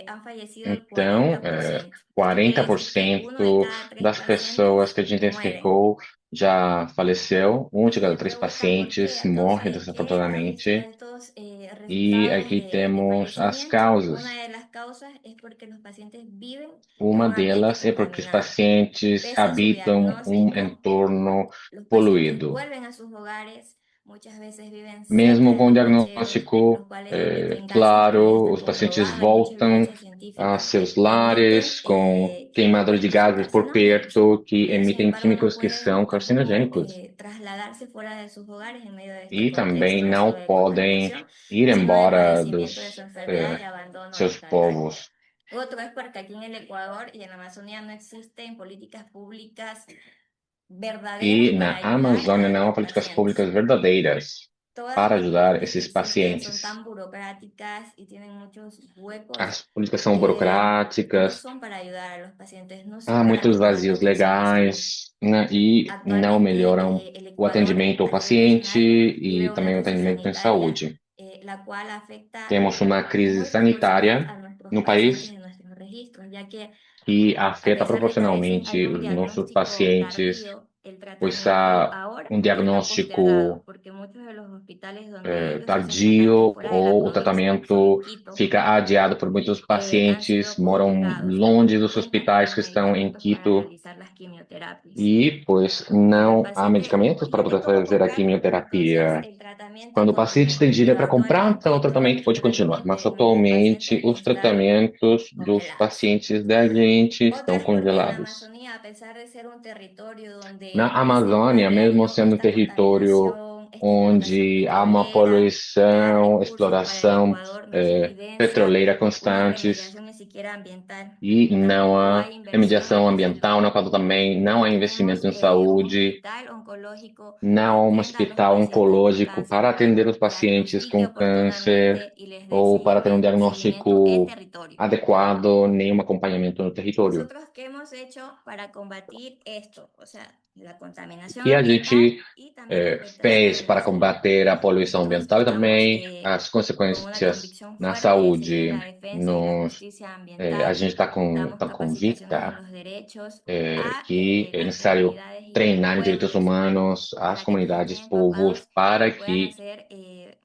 han fallecido el Então, 40%. Esto quiere decir que 1 de 40% cada 3 das pessoas pacientes que a gente mueren. identificou já faleceu. Um de Y cada se três preguntan por qué. pacientes morre Entonces, ¿qué han sido desafortunadamente. estos E resultados aqui de temos as fallecimiento? Una causas. de las causas es porque los pacientes viven en Uma un ambiente delas é porque os contaminado. pacientes Pese a su habitam um diagnóstico, entorno los pacientes poluído. vuelven a sus hogares, muchas veces viven cerca Mesmo de com o los cocheros, los diagnóstico cuales emiten gases que ya claro, está os pacientes comprobado, hay mucha voltam evidencia a científica seus que emiten lares com químicos queimadores de que son gases por carcinógenos, perto, que pero sin emitem embargo no químicos que pueden são tampoco carcinogênicos. trasladarse fuera de sus hogares en medio de este E também contexto, no solo não de podem contaminación, ir sino de embora padecimiento de su dos enfermedad y abandono seus estatal. povos. Otro es porque aquí en el Ecuador y en la Amazonía no existen políticas públicas verdaderas E para na ayudar Amazônia a não há estos políticas pacientes. públicas verdadeiras Todas para las ajudar políticas que esses existen son pacientes. tan burocráticas y tienen muchos huecos As políticas são que no burocráticas, son para ayudar a los pacientes, no há son para muitos mejorar la vazios atención de salud. legais, né, e não melhoram Actualmente, el o Ecuador atendimento ao a nivel paciente nacional e vive una também o crisis atendimento em sanitaria, saúde. la cual afecta Temos uma crise muy proporcional sanitária a nuestros no pacientes país de nuestros registros, ya que que a afeta pesar de que a veces hay proporcionalmente un os nossos diagnóstico pacientes, tardío, el pois tratamiento há ahora um está postergado, diagnóstico porque muchos de los hospitales donde ellos hacen tratamiento tardio fuera de la ou o provincia, que son en tratamento Quito, fica adiado por muitos han pacientes, sido moram postergados porque longe no dos cuentan con hospitais los que estão em medicamentos para Quito realizar las quimioterapias. e, pois, Cuando el não há paciente medicamentos para ya poder tiene cómo fazer a comprarlo, entonces quimioterapia. el tratamiento Quando o paciente continúa, tem dinheiro pero para comprar, então o actualmente todos tratamento pode nuestros continuar. tratamientos Mas de nuestros atualmente pacientes os están tratamentos dos congelados. pacientes da gente Otro estão es porque en la congelados. Amazonía, a pesar de ser un territorio Na donde casi a Amazônia, mesmo diario sendo um esta território contaminación, esta explotación onde há uma petrolera da poluição, recursos para el exploração Ecuador no se evidencia petroleira una constantes remediación ni siquiera ambiental, e não tampoco há hay inversión remediação en salud. ambiental, na qual também não No há tenemos investimento em un saúde, hospital oncológico não que há um atienda a los hospital pacientes con oncológico cáncer, para que atender os pacientes diagnostique com câncer oportunamente y les dé ou para ter um seguimiento en diagnóstico territorio. adequado, nenhum acompanhamento no território. Nosotros, ¿qué hemos hecho para combatir esto? O sea, la contaminación E a ambiental gente y también la afectación fez en la para salud. combater a poluição Nosotros ambiental e estamos também as con una consequências convicción na fuerte de seguir en saúde. la defensa y la Nos, justicia a ambiental. gente Damos tá capacitaciones en convicta los derechos a que é las necessário comunidades y a los treinar em direitos pueblos humanos as para que nos comunidades, estén povos, empapados para y puedan que hacer,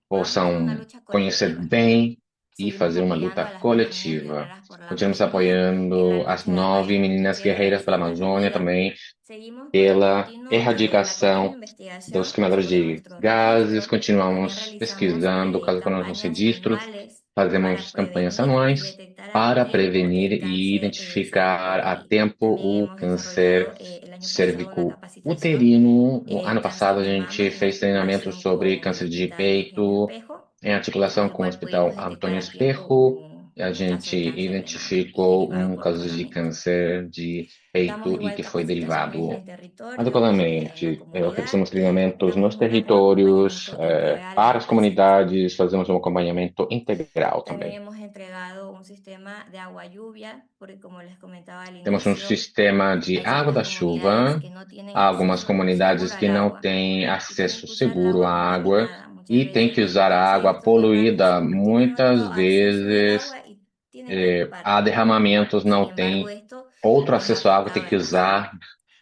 podamos hacer una possam lucha conhecer colectiva. bem e Seguimos fazer uma apoyando luta a las 9 niñas coletiva. guerreras por la Continuamos Amazonía en la apoiando as lucha de la 9 meninas erradicación de guerreiras pela desechos de Amazônia, vida. também Seguimos con pela la continua erradicação dos investigación queimadores sobre de nuestro gases. registro. También Continuamos realizamos pesquisando caso para os nossos campañas registros, anuales para fazemos campanhas prevenir y anuais detectar a para tiempo prevenir el e cáncer identificar a cervicuterino. tempo También o hemos desarrollado câncer el año pasado una capacitación cervico-uterino. Ano cáncer passado a de gente mama en fez treinamento articulación sobre con el câncer de Hospital Ingenio peito, Espejo, em articulação en el com o cual Hospital pudimos detectar Antônio a tiempo Espejo. A un caso gente de cáncer de mama identificou derivado por caso de tratamiento. câncer de feito damos e igual que foi capacitaciones en derivado el territorio, en la adequadamente. comunidad, Oferecemos treinamentos nos estamos dando territórios, acompañamiento integral a para los as pacientes. comunidades, fazemos um acompanhamento integral También também. hemos entregado un sistema de agua lluvia, porque como les comentaba al Temos um inicio, sistema de hay água ciertas da comunidades chuva. que no tienen Há algumas acceso seguro comunidades al que não agua têm y tienen acesso que usar el seguro agua à água contaminada. Muchas e têm veces que usar a água estos donantes poluída. no tienen otro Muitas acceso del vezes, agua y tienen que ocupar. há derramamentos, Sin não embargo, tem esto outro les ha acesso à água, tem afectado que demasiado. usar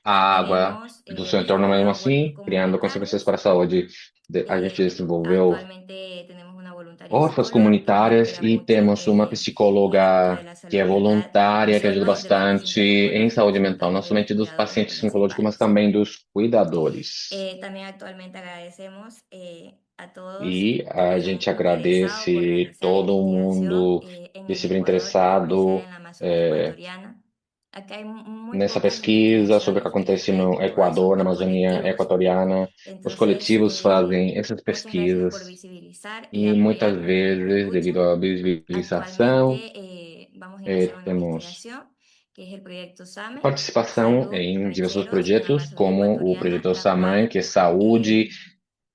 a água Tenemos do seu entorno mesmo desarrollado huertos assim, criando consequências comunitarios. para a saúde. A gente desenvolveu Actualmente tenemos una voluntaria hortas psicóloga que nos comunitárias apoya e mucho temos uma en el ámbito de psicóloga la que é salud mental, no voluntária, que ajuda solo de los bastante pacientes em saúde oncológicos, sino mental, não también de los somente dos cuidadores pacientes oncológicos, mas principales. também dos cuidadores. También actualmente agradecemos a todos E por a gente haberse interesado por agradece realizar todo investigación mundo en que el estiver Ecuador, en especial interessado en la Amazonía ecuatoriana. Acá hay muy nessa pocas pesquisa sobre o que investigaciones, pero acontece acá no todas son Equador, na por Amazônia colectivos. Equatoriana. Os Entonces, coletivos fazem essas muchas gracias por pesquisas visibilizar y e muitas apoyarnos en esta vezes, lucha. devido à visibilização, Actualmente vamos a iniciar una temos investigación que es el proyecto SAME, participação Salud em diversos Rancheros en la projetos, Amazonía como o Ecuatoriana, projeto la SAMAN, cual que é saúde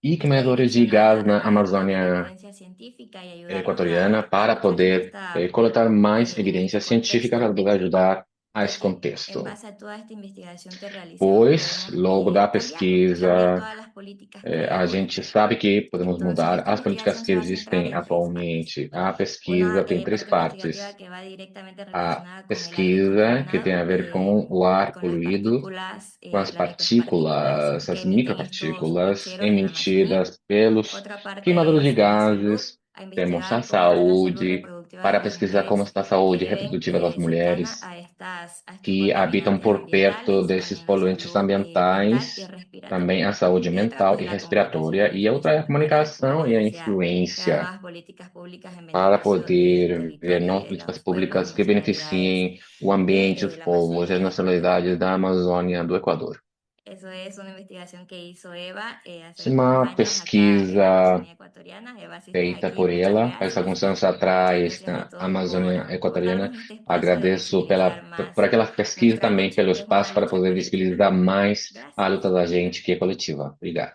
e está queimadores de direccionada gás a na recolectar Amazônia evidencia científica y ayudarnos equatoriana, a para luchar en poder esta, coletar mais en este evidência científica para contexto, poder ajudar a ya esse que en contexto. base a toda esta investigación que realizamos Pois, podemos logo da cambiar pesquisa, todas las políticas que hay a ahora. gente sabe que podemos Entonces, mudar esta as políticas investigación que se va a centrar existem en tres áreas. atualmente. A Una pesquisa tem três parte investigativa partes. que va directamente A relacionada con el aire pesquisa, que tem a contaminado, ver com o ar con las poluído, partículas, com as las micropartículas partículas, que as emiten estos micropartículas rancheros en la Amazonía. emitidas pelos Otra parte queimadores de es la salud, gases. a Temos a investigar cómo está la salud saúde, reproductiva de para las pesquisar como mujeres está a que saúde viven reprodutiva das cercana mulheres a estos que habitam contaminantes por perto ambientales, desses también la poluentes salud mental y ambientais, também respiratoria. a saúde Y otra, mental pues e la comunicación respiratória, y e a outra é a definición para poder comunicação e a crear influência, nuevas políticas públicas en para beneficio del poder ver territorio y novas de políticas los pueblos y públicas que nacionalidades beneficiem o ambiente, os de la povos e as Amazonía nacionalidades ecuatoriana. da Amazônia do Equador. Eso es una investigación que hizo Eva hace Essa é algunos uma años acá en la pesquisa Amazonía ecuatoriana. Eva, si estás feita aquí, por muchas ela, faz gracias. alguns anos Muchas atrás, gracias a na todos Amazônia por Equatoriana. darnos este espacio de Agradeço visibilizar por más aquela pesquisa nuestra também, lucha, pelo que es una espaço para lucha poder colectiva. visibilizar mais a Gracias. luta da gente, que é coletiva. Obrigado.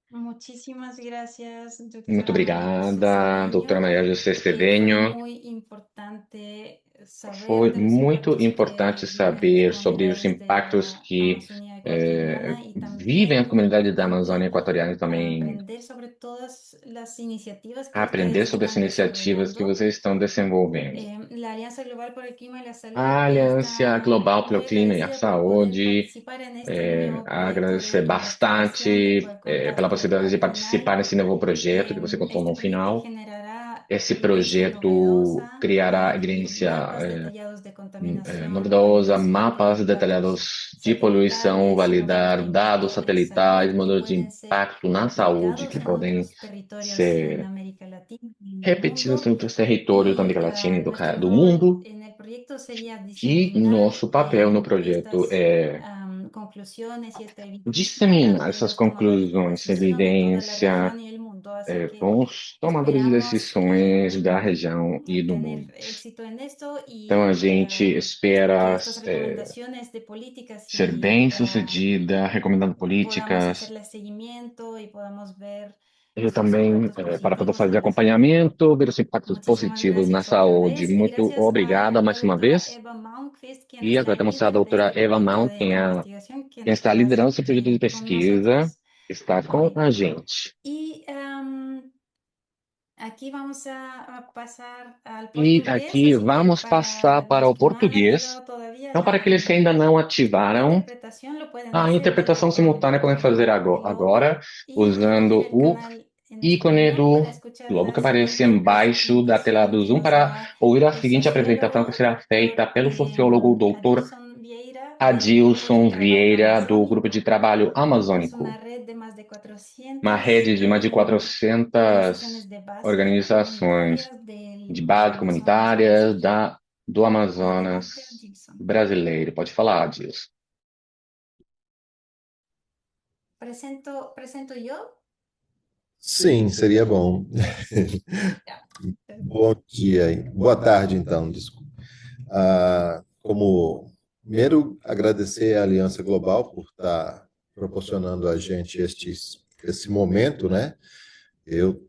Muchísimas gracias, Muito doctora María José obrigada, doutora Cedeño. Maria José Fue Cedeño. muy importante saber Foi de los muito impactos importante que viven las saber sobre os comunidades de impactos la que Amazonía ecuatoriana y vivem a también muy comunidade da Amazônia importante Equatoriana e também aprender sobre todas las iniciativas que aprender ustedes sobre as están iniciativas que desarrollando. vocês estão desenvolvendo. La Alianza Global por el Clima y la Salud A Aliança está Global pelo muy Clima e a agradecida por poder Saúde, participar en este nuevo proyecto de agradecer investigación que bastante puede contar pela con possibilidade de al final. participar nesse novo projeto que você contou Este no proyecto final. generará Esse evidencia projeto novedosa, criará evidência mapas detallados de contaminación, novedosa, validación mapas de datos detalhados de poluição, satelitales y modelos de validar dados impacto en satelitais, salud que modelos de pueden ser impacto na saúde que replicados en podem otros territorios en ser América Latina y en el repetidos mundo. em outros territórios da Y América Latina e nuestro do rol mundo. en el proyecto sería E diseminar nosso papel no projeto estas é conclusiones y esta evidencia disseminar ante essas los tomadores de conclusões, essa decisión de toda la evidência, región y el mundo. Así que com os tomadores de esperamos decisões da região e do tener mundo. éxito en esto Então, a y gente que espera estas recomendaciones de políticas ser y bem-sucedida, recomendando podamos políticas. hacerle seguimiento y podamos ver Eu sus também, impactos para poder positivos fazer en la salud. acompanhamento, ver os impactos Muchísimas positivos na gracias otra saúde. vez y Muito gracias a obrigada la mais uma doctora vez. Eva Malmquist, quien E es la agradecemos a líder de doutora este Eva proyecto Mal, de investigación, quem está que va a liderando estar esse projeto de con pesquisa, nosotros está com hoy. a gente. Y aquí vamos a pasar al E portugués, aqui así que vamos passar para para los o que no han português. activado todavía Então, para aqueles que ainda não la ativaram, interpretación, lo pueden a hacer interpretação dando simultânea en podem fazer el agora, globo y escoger usando el o canal en ícone español do para escuchar globo que la aparece siguiente embaixo da tela presentación do que Zoom nos para hará ouvir a el seguinte apresentação que sociólogo será feita doctor pelo sociólogo doutor Adilson Vieira del Grupo de Adilson Trabajo Vieira, do Grupo de Amazónico. Trabalho Es una Amazônico, red de más de uma 400 rede de mais de organizaciones 400 de base organizações comunitarias de del base Amazonas comunitária brasileño. do Adelante, Amazonas Adilson. brasileiro. Pode falar, Adilson. Presento yo. Sim, seria bom. Ya. Bom dia, boa tarde, então, desculpa. Como Primeiro, agradecer à Aliança Global por estar proporcionando a gente esse momento, né? Eu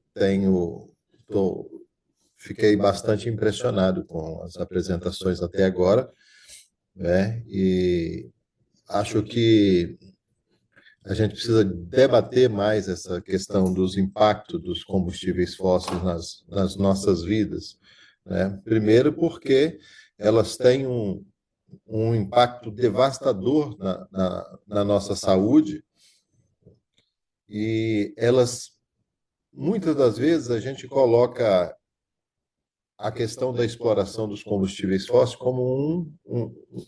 fiquei bastante impressionado com as apresentações até agora, né? E acho que a gente precisa debater mais essa questão dos impactos dos combustíveis fósseis nas nossas vidas, né? Primeiro, porque elas têm um impacto devastador na nossa saúde e elas, muitas das vezes, a gente coloca a questão da exploração dos combustíveis fósseis como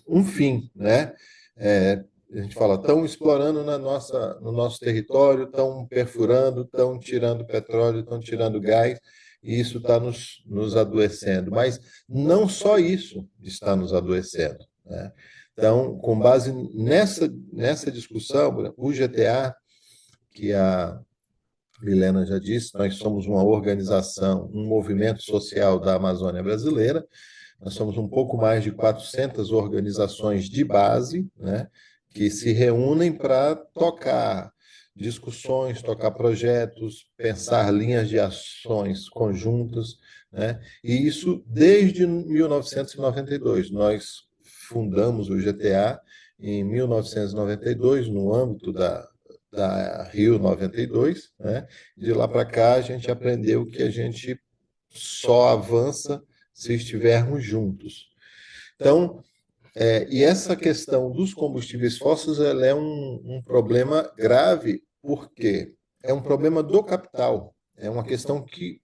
um fim, né? A gente fala, estão explorando no nosso território, estão perfurando, estão tirando petróleo, estão tirando gás, e isso está nos adoecendo. Mas não só isso está nos adoecendo, né? Então, com base nessa discussão, o GTA, que a Milena já disse, nós somos uma organização, um movimento social da Amazônia brasileira. Nós somos um pouco mais de 400 organizações de base, né, que se reúnem para tocar discussões, tocar projetos, pensar linhas de ações conjuntas, né? E isso desde 1992. Nós fundamos o GTA em 1992, no âmbito da Rio 92, né? De lá para cá a gente aprendeu que a gente só avança se estivermos juntos. Então, e essa questão dos combustíveis fósseis ela é um problema grave, porque é um problema do capital, é uma questão que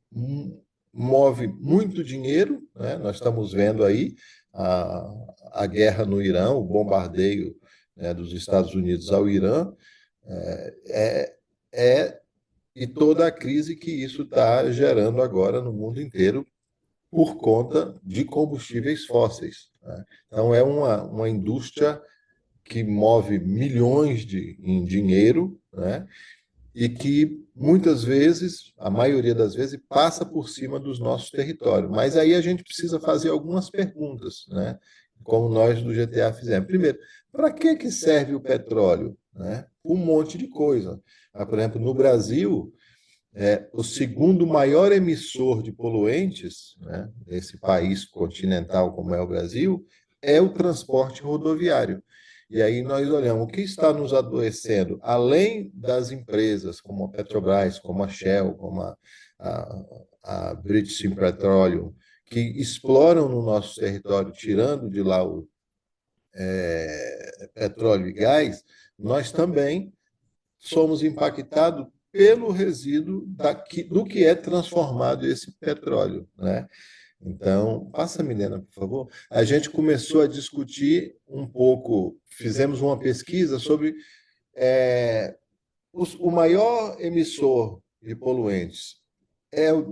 move muito dinheiro, né? Nós estamos vendo aí a guerra no Irã, o bombardeio, né, dos Estados Unidos ao Irã, é, é, e toda a crise que isso está gerando agora no mundo inteiro por conta de combustíveis fósseis, né? Então, é uma indústria que move milhões em dinheiro, né? E que muitas vezes, a maioria das vezes, passa por cima dos nossos territórios. Mas aí a gente precisa fazer algumas perguntas, né? Como nós do GTA fizemos. Primeiro, para que serve o petróleo? Né? Um monte de coisa. Por exemplo, no Brasil, o segundo maior emissor de poluentes, né, nesse país continental como é o Brasil, é o transporte rodoviário. E aí nós olhamos o que está nos adoecendo, além das empresas como a Petrobras, como a Shell, como a British Petroleum, que exploram no nosso território, tirando de lá o petróleo e gás, nós também somos impactados pelo resíduo do que é transformado esse petróleo, né? Então, passa, Milena, por favor. A gente começou a discutir um pouco, fizemos uma pesquisa sobre o maior emissor de poluentes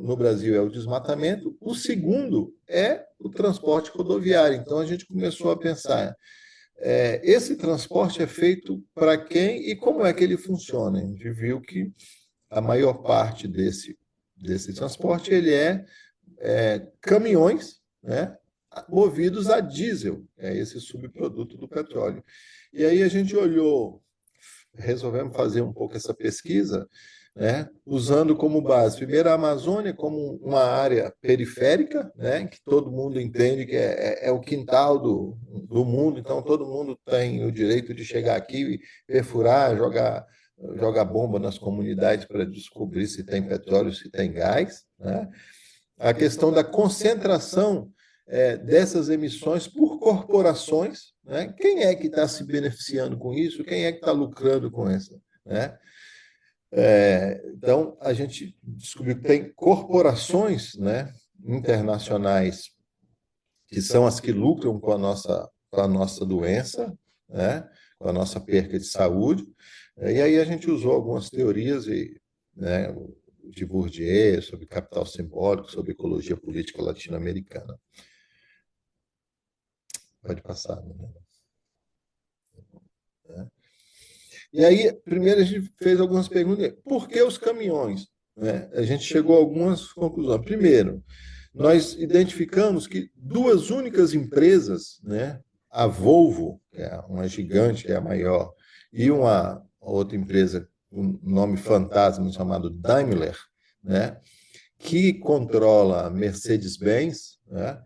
no Brasil é o desmatamento, o segundo é o transporte rodoviário. Então, a gente começou a pensar, esse transporte é feito para quem e como é que ele funciona? A gente viu que a maior parte desse transporte ele caminhões, né, movidos a diesel, esse subproduto do petróleo. E aí a gente resolvemos fazer um pouco essa pesquisa, né, usando como base, primeiro, a Amazônia como uma área periférica, né, que todo mundo entende que é o quintal do mundo, então todo mundo tem o direito de chegar aqui, perfurar, jogar bomba nas comunidades para descobrir se tem petróleo, se tem gás, né? A questão da concentração dessas emissões por corporações, né? Quem é que está se beneficiando com isso? Quem é que está lucrando com isso, né? Então, a gente descobriu que tem corporações, né, internacionais que são as que lucram com a nossa doença, né, com a nossa perca de saúde. E aí a gente usou algumas teorias, né, de Bourdieu, sobre capital simbólico, sobre ecologia política latino-americana. Pode passar, né? E aí, primeiro a gente fez algumas perguntas. Por que os caminhões? Né? A gente chegou a algumas conclusões. Primeiro, nós identificamos que duas únicas empresas, né, a Volvo, que é uma gigante, que é a maior, e uma outra empresa com um nome fantasma chamado Daimler, né, que controla a Mercedes-Benz, né,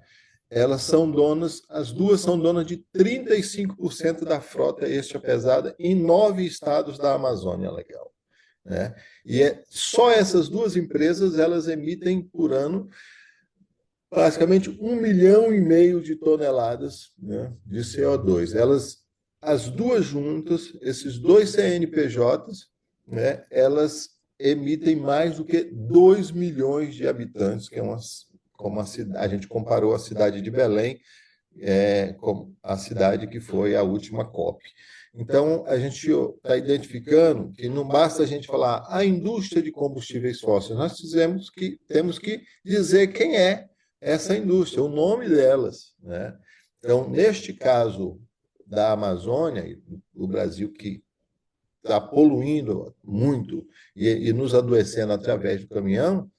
elas são donas, as duas são donas de 35% da frota extra pesada em 9 estados da Amazônia Legal, né? E só essas duas empresas elas emitem por ano basicamente 1,5 milhão de toneladas, né, de CO2. As duas juntas, esses dois CNPJs, né, elas emitem mais do que 2 milhões de habitantes, que é como a gente comparou a cidade de Belém com a cidade que foi a última COP. Então, a gente está identificando que não basta a gente falar a indústria de combustíveis fósseis, nós temos que dizer quem é essa indústria, o nome delas, né? Então, neste caso da Amazônia, o Brasil que está poluindo muito e nos adoecendo através do caminhão,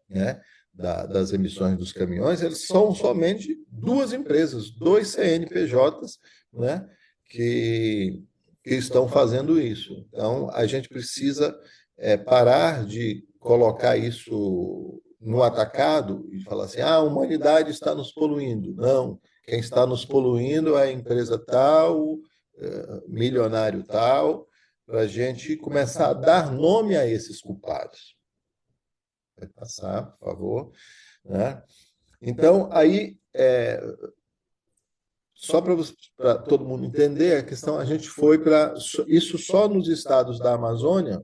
né, das emissões dos caminhões, eles são somente duas empresas, dois CNPJs, né, que estão fazendo isso. Então, a gente precisa parar de colocar isso no atacado e falar assim, a humanidade está nos poluindo. Não, quem está nos poluindo é a empresa tal, milionário tal, para a gente começar a dar nome a esses culpados. Vai passar, por favor. Né? Então, aí, só para todo mundo entender, a questão, a gente foi para isso só nos estados da Amazônia,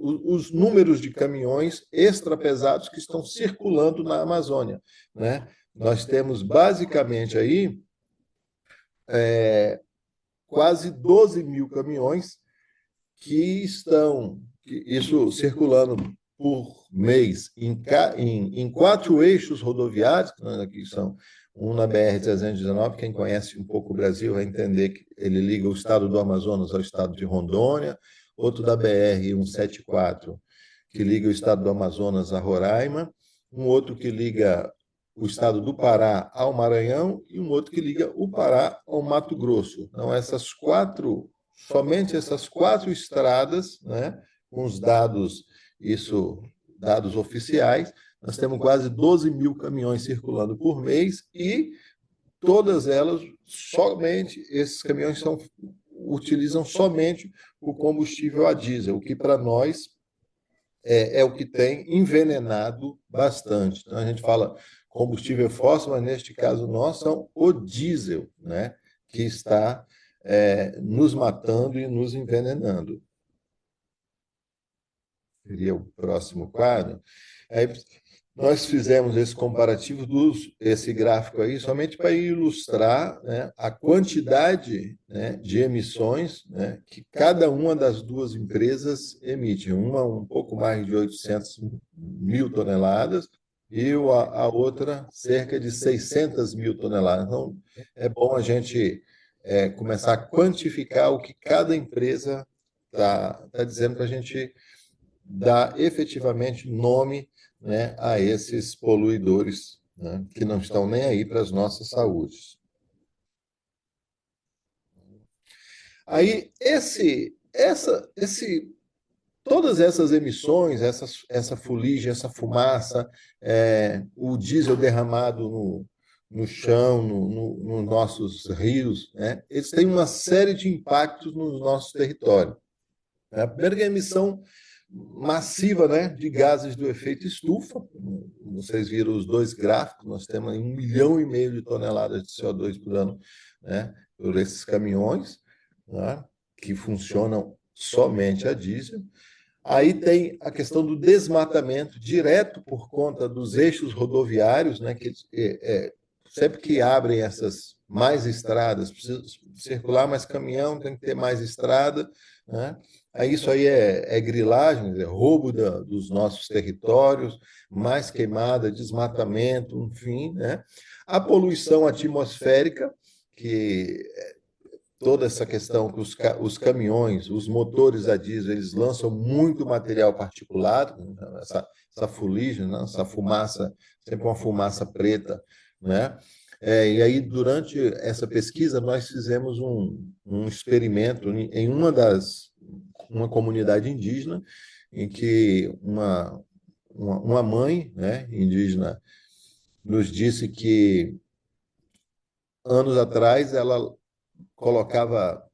os números de caminhões extrapesados que estão circulando na Amazônia, né? Nós temos basicamente aí quase 12 mil caminhões que estão, isso circulando por mês em 4 eixos rodoviários, que são um na BR-319, quem conhece um pouco o Brasil vai entender que ele liga o estado do Amazonas ao estado de Rondônia, outro da BR-174, que liga o estado do Amazonas a Roraima, um outro que liga o estado do Pará ao Maranhão e um outro que liga o Pará ao Mato Grosso. Então, somente essas 4 estradas, né, com os dados oficiais, nós temos quase 12 mil caminhões circulando por mês e todas elas, esses caminhões utilizam somente o combustível a diesel, o que para nós é o que tem envenenado bastante. Então, a gente fala combustível fóssil, mas neste caso nós são o diesel, né, que está nos matando e nos envenenando. Seria o próximo quadro. Aí, nós fizemos esse comparativo, esse gráfico aí, somente para ilustrar, né, a quantidade, né, de emissões, né, que cada uma das duas empresas emite. Uma um pouco mais de 800 mil toneladas e a outra cerca de 600 mil toneladas. Então, é bom a gente começar a quantificar o que cada empresa está dizendo para a gente dar efetivamente nome, né, a esses poluidores, né, que não estão nem aí para as nossas saúdes. Aí, todas essas emissões, essa fuligem, essa fumaça, o diesel derramado no chão, nos nossos rios, né, eles têm uma série de impactos no nosso território. A primeira emissão massiva, né, de gases do efeito estufa. Vocês viram os dois gráficos, nós temos 1,5 milhão de toneladas de CO2 por ano, né, por esses caminhões, né, que funcionam somente a diesel. Aí tem a questão do desmatamento direto por conta dos eixos rodoviários, né, que sempre que abrem essas mais estradas, precisa circular mais caminhão, tem que ter mais estrada, né? Aí isso aí é grilagem, roubo dos nossos territórios, mais queimada, desmatamento, enfim, né? A poluição atmosférica, que toda essa questão que os caminhões, os motores a diesel, eles lançam muito material particulado, né? essa fuligem, né? Essa fumaça, sempre uma fumaça preta, né? E aí, durante essa pesquisa, nós fizemos um experimento em uma comunidade indígena, em que uma mãe, né, indígena nos disse que anos atrás ela colocava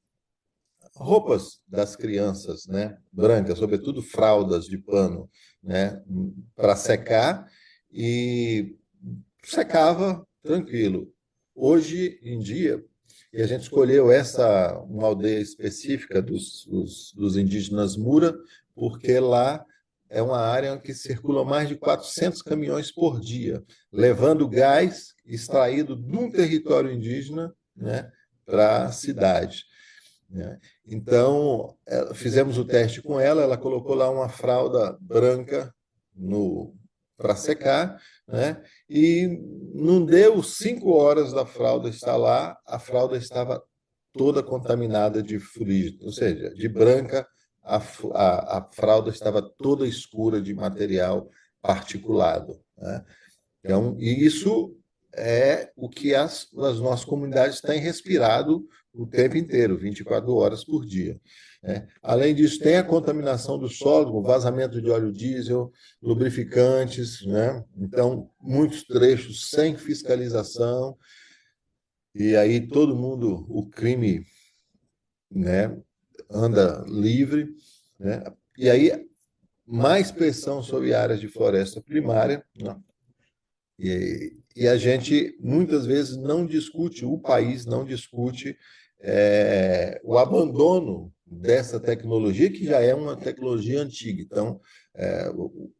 roupas das crianças, né, brancas, sobretudo fraldas de pano, né, para secar, e secava tranquilo. Hoje em dia, e a gente escolheu uma aldeia específica dos indígenas Mura, porque lá é uma área em que circulam mais de 400 caminhões por dia, levando gás extraído de um território indígena, né, para a cidade, né? Então, fizemos o teste com ela, ela colocou lá uma fralda branca para secar, né? E não deu 5 horas da fralda estar lá, a fralda estava toda contaminada de fuligem, ou seja, de branca, a fralda estava toda escura de material particulado, né? Então, isso é o que as nossas comunidades têm respirado o tempo inteiro, 24 horas por dia, né? Além disso, tem a contaminação do solo, o vazamento de óleo diesel, lubrificantes, né? Então, muitos trechos sem fiscalização, e aí todo mundo, o crime, né, anda livre, né? E aí, mais pressão sobre áreas de floresta primária, né? E a gente muitas vezes não discute, o país não discute o abandono dessa tecnologia, que já é uma tecnologia antiga. Então,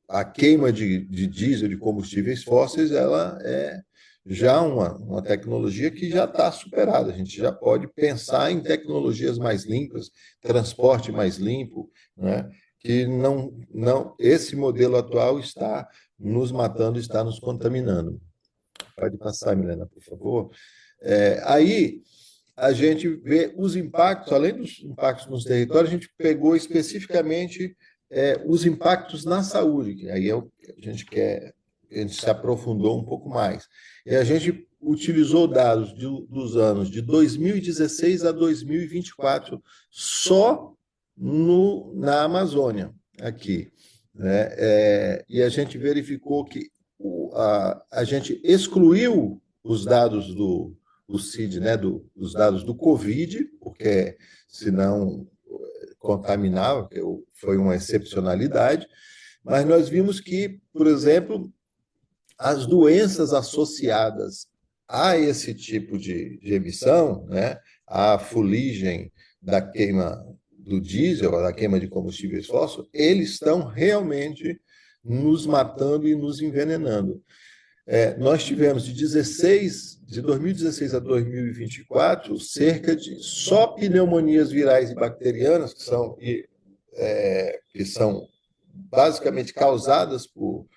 a queima de diesel, de combustíveis fósseis, ela é já uma tecnologia que já está superada. A gente já pode pensar em tecnologias mais limpas, transporte mais limpo, né? Que esse modelo atual está nos matando, está nos contaminando. Pode passar, Milena, por favor. Aí a gente vê os impactos, além dos impactos nos territórios, a gente pegou especificamente os impactos na saúde, que aí a gente se aprofundou um pouco mais. E a gente utilizou dados dos anos de 2016 a 2024 só na Amazônia, aqui, né? E a gente verificou que a gente excluiu os dados do CID, né, dos dados do Covid, porque senão contaminava, porque foi uma excepcionalidade, mas nós vimos que, por exemplo, as doenças associadas a esse tipo de emissão, né, a fuligem da queima do diesel, da queima de combustíveis fósseis, eles estão realmente nos matando e nos envenenando. Nós tivemos de 2016 a 2024 cerca de só pneumonias virais e bacterianas, que são basicamente causadas por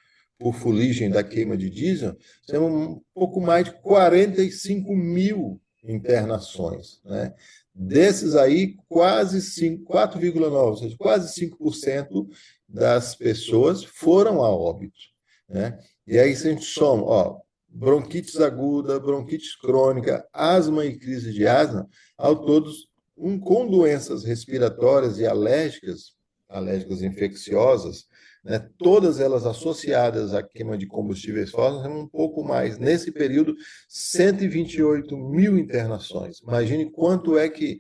fuligem da queima de diesel, temos um pouco mais de 45 mil internações, né? Desses aí, quase 4,9%, ou seja, quase 5% das pessoas foram a óbito, né? E aí, se a gente soma, bronquites aguda, bronquites crônica, asma e crise de asma, ao todos, com doenças respiratórias e alérgicas infecciosas, né, todas elas associadas à queima de combustíveis fósseis, um pouco mais. Nesse período, 128 mil internações. Imagine quanto é que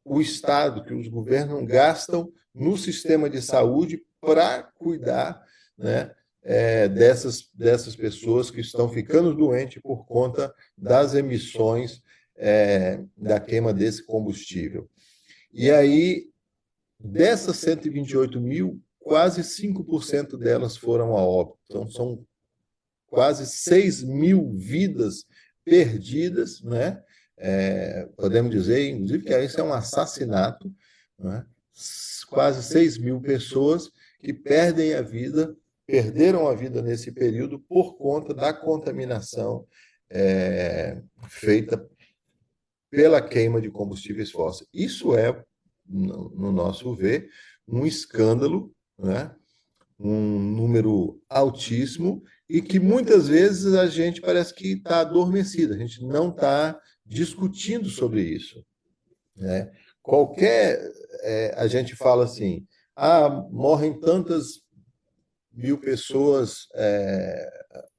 o Estado, que os governos gastam no sistema de saúde para cuidar, né, dessas pessoas que estão ficando doentes por conta das emissões da queima desse combustível. E aí, dessas 128 mil, quase 5% delas foram a óbito. Então, são quase 6 mil vidas perdidas, né? Podemos dizer, inclusive, que isso é um assassinato, né? Quase 6 mil pessoas que perderam a vida nesse período por conta da contaminação feita pela queima de combustíveis fósseis. Isso é, no nosso ver, um escândalo, né? Um número altíssimo, e que muitas vezes a gente parece que está adormecida, a gente não está discutindo sobre isso, né? A gente fala assim, morrem tantas mil pessoas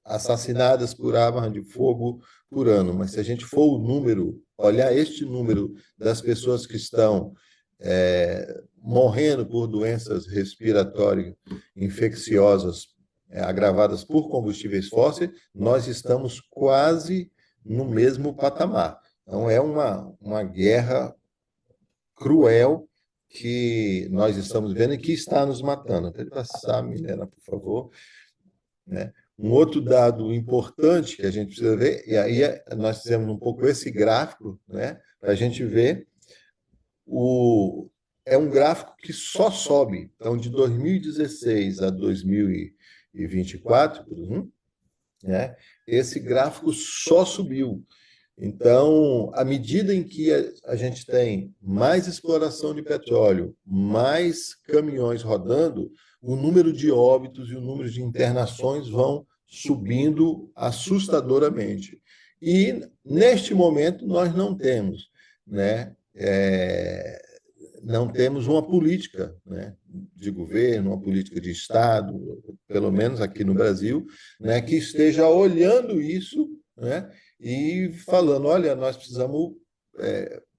assassinadas por arma de fogo por ano, mas se a gente for olhar este número das pessoas que estão morrendo por doenças respiratórias infecciosas agravadas por combustíveis fósseis, nós estamos quase no mesmo patamar. Então, é uma guerra cruel que nós estamos vendo e que está nos matando. Pode passar, Milena, por favor. Né? Um outro dado importante que a gente precisa ver, e aí nós fizemos um pouco esse gráfico, né, para a gente ver, é um gráfico que só sobe. Então, de 2016 a 2024, né, esse gráfico só subiu. Então, à medida em que a gente tem mais exploração de petróleo, mais caminhões rodando, o número de óbitos e o número de internações vão subindo assustadoramente. E, neste momento, nós não temos, né, não temos uma política, né, de governo, uma política de Estado, pelo menos aqui no Brasil, né, que esteja olhando isso, né, e falando, olha, nós precisamos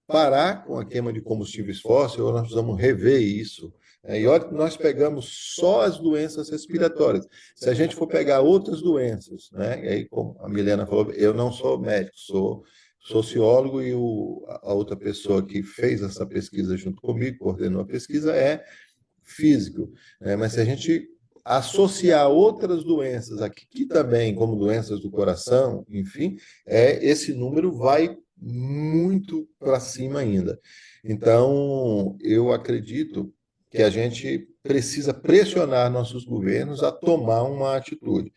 parar com a queima de combustíveis fósseis, ou nós precisamos rever isso. E olha, nós pegamos só as doenças respiratórias. Se a gente for pegar outras doenças, né, e aí, como a Milena falou, eu não sou médico, sou sociólogo, e a outra pessoa que fez essa pesquisa junto comigo, coordenou a pesquisa, é físico. Né? Mas se a gente associar outras doenças aqui, que também, como doenças do coração, enfim, esse número vai muito para cima ainda. Então, eu acredito que a gente precisa pressionar nossos governos a tomar uma atitude.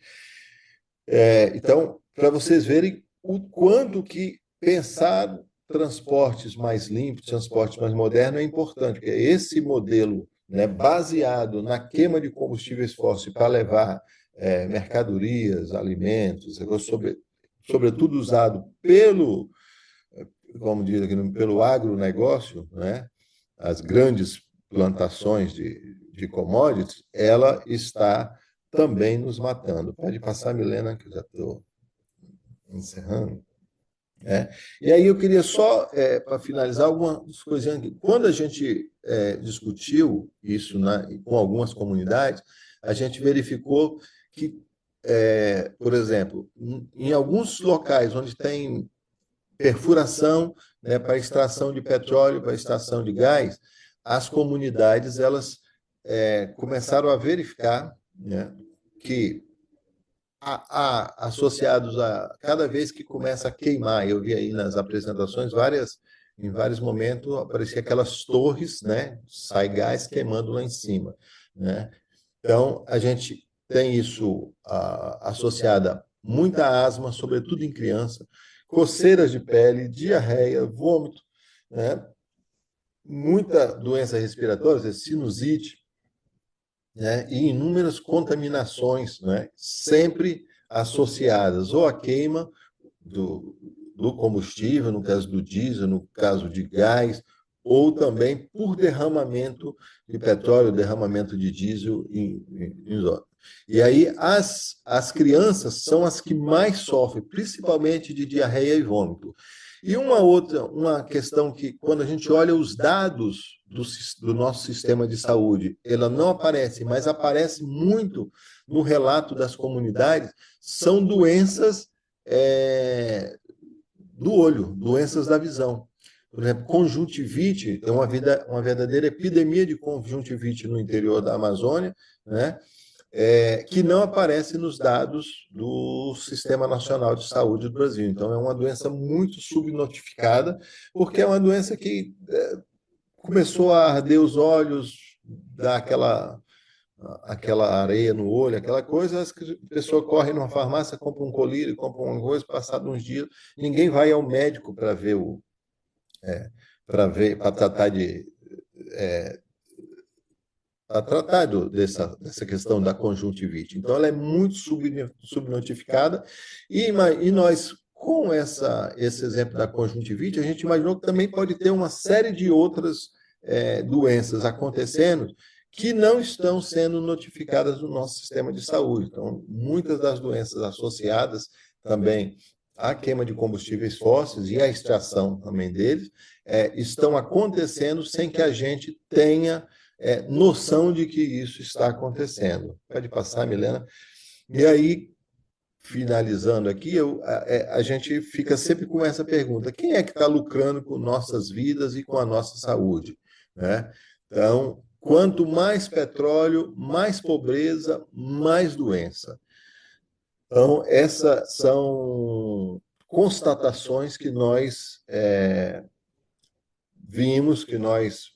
Então, para vocês verem o quanto que pensar transportes mais limpos, transportes mais modernos é importante, porque esse modelo, né, baseado na queima de combustíveis fósseis para levar mercadorias, alimentos, sobretudo usado como diz aqui, pelo agronegócio, né, as grandes plantações de commodities, ela está também nos matando. Pode passar, Milena, que eu já estou encerrando. E aí eu queria só, para finalizar, algumas coisinhas aqui. Quando a gente discutiu isso com algumas comunidades, a gente verificou que, por exemplo, em alguns locais onde tem perfuração, né, para extração de petróleo, para extração de gás, as comunidades elas começaram a verificar, né, que associados a cada vez que começa a queimar, eu vi aí nas apresentações em vários momentos aparecia aquelas torres, né, sai gás queimando lá em cima, né? Então a gente tem isso associado a muita asma, sobretudo em criança, coceiras de pele, diarreia, vômito, né? Muita doença respiratória, sinusite, né, e inúmeras contaminações, né, sempre associadas ou à queima do combustível, no caso do diesel, no caso de gás, ou também por derramamento de petróleo, derramamento de diesel em zona. E aí as crianças são as que mais sofrem, principalmente de diarreia e vômito. E uma questão que, quando a gente olha os dados do nosso sistema de saúde, ela não aparece, mas aparece muito no relato das comunidades, são doenças do olho, doenças da visão. Por exemplo, conjuntivite, tem uma verdadeira epidemia de conjuntivite no interior da Amazônia, né? Que não aparece nos dados do Sistema Nacional de Saúde do Brasil. Então, é uma doença muito subnotificada, porque é uma doença que começou a arder os olhos, dar aquela areia no olho, aquela coisa, as pessoas correm numa farmácia, compram um colírio, compram uma coisa, passado uns dias, ninguém vai ao médico para ver para tratar tratar dessa questão da conjuntivite. Então, ela é muito subnotificada, e nós, com esse exemplo da conjuntivite, a gente imaginou que também pode ter uma série de outras doenças acontecendo que não estão sendo notificadas no nosso sistema de saúde. Então, muitas das doenças associadas também à queima de combustíveis fósseis e à extração também deles estão acontecendo sem que a gente tenha noção de que isso está acontecendo. Pode passar, Milena. E aí, finalizando aqui, a gente fica sempre com essa pergunta: quem é que está lucrando com nossas vidas e com a nossa saúde? Né? Então, quanto mais petróleo, mais pobreza, mais doença. Então, essas são constatações que nós vimos, que nós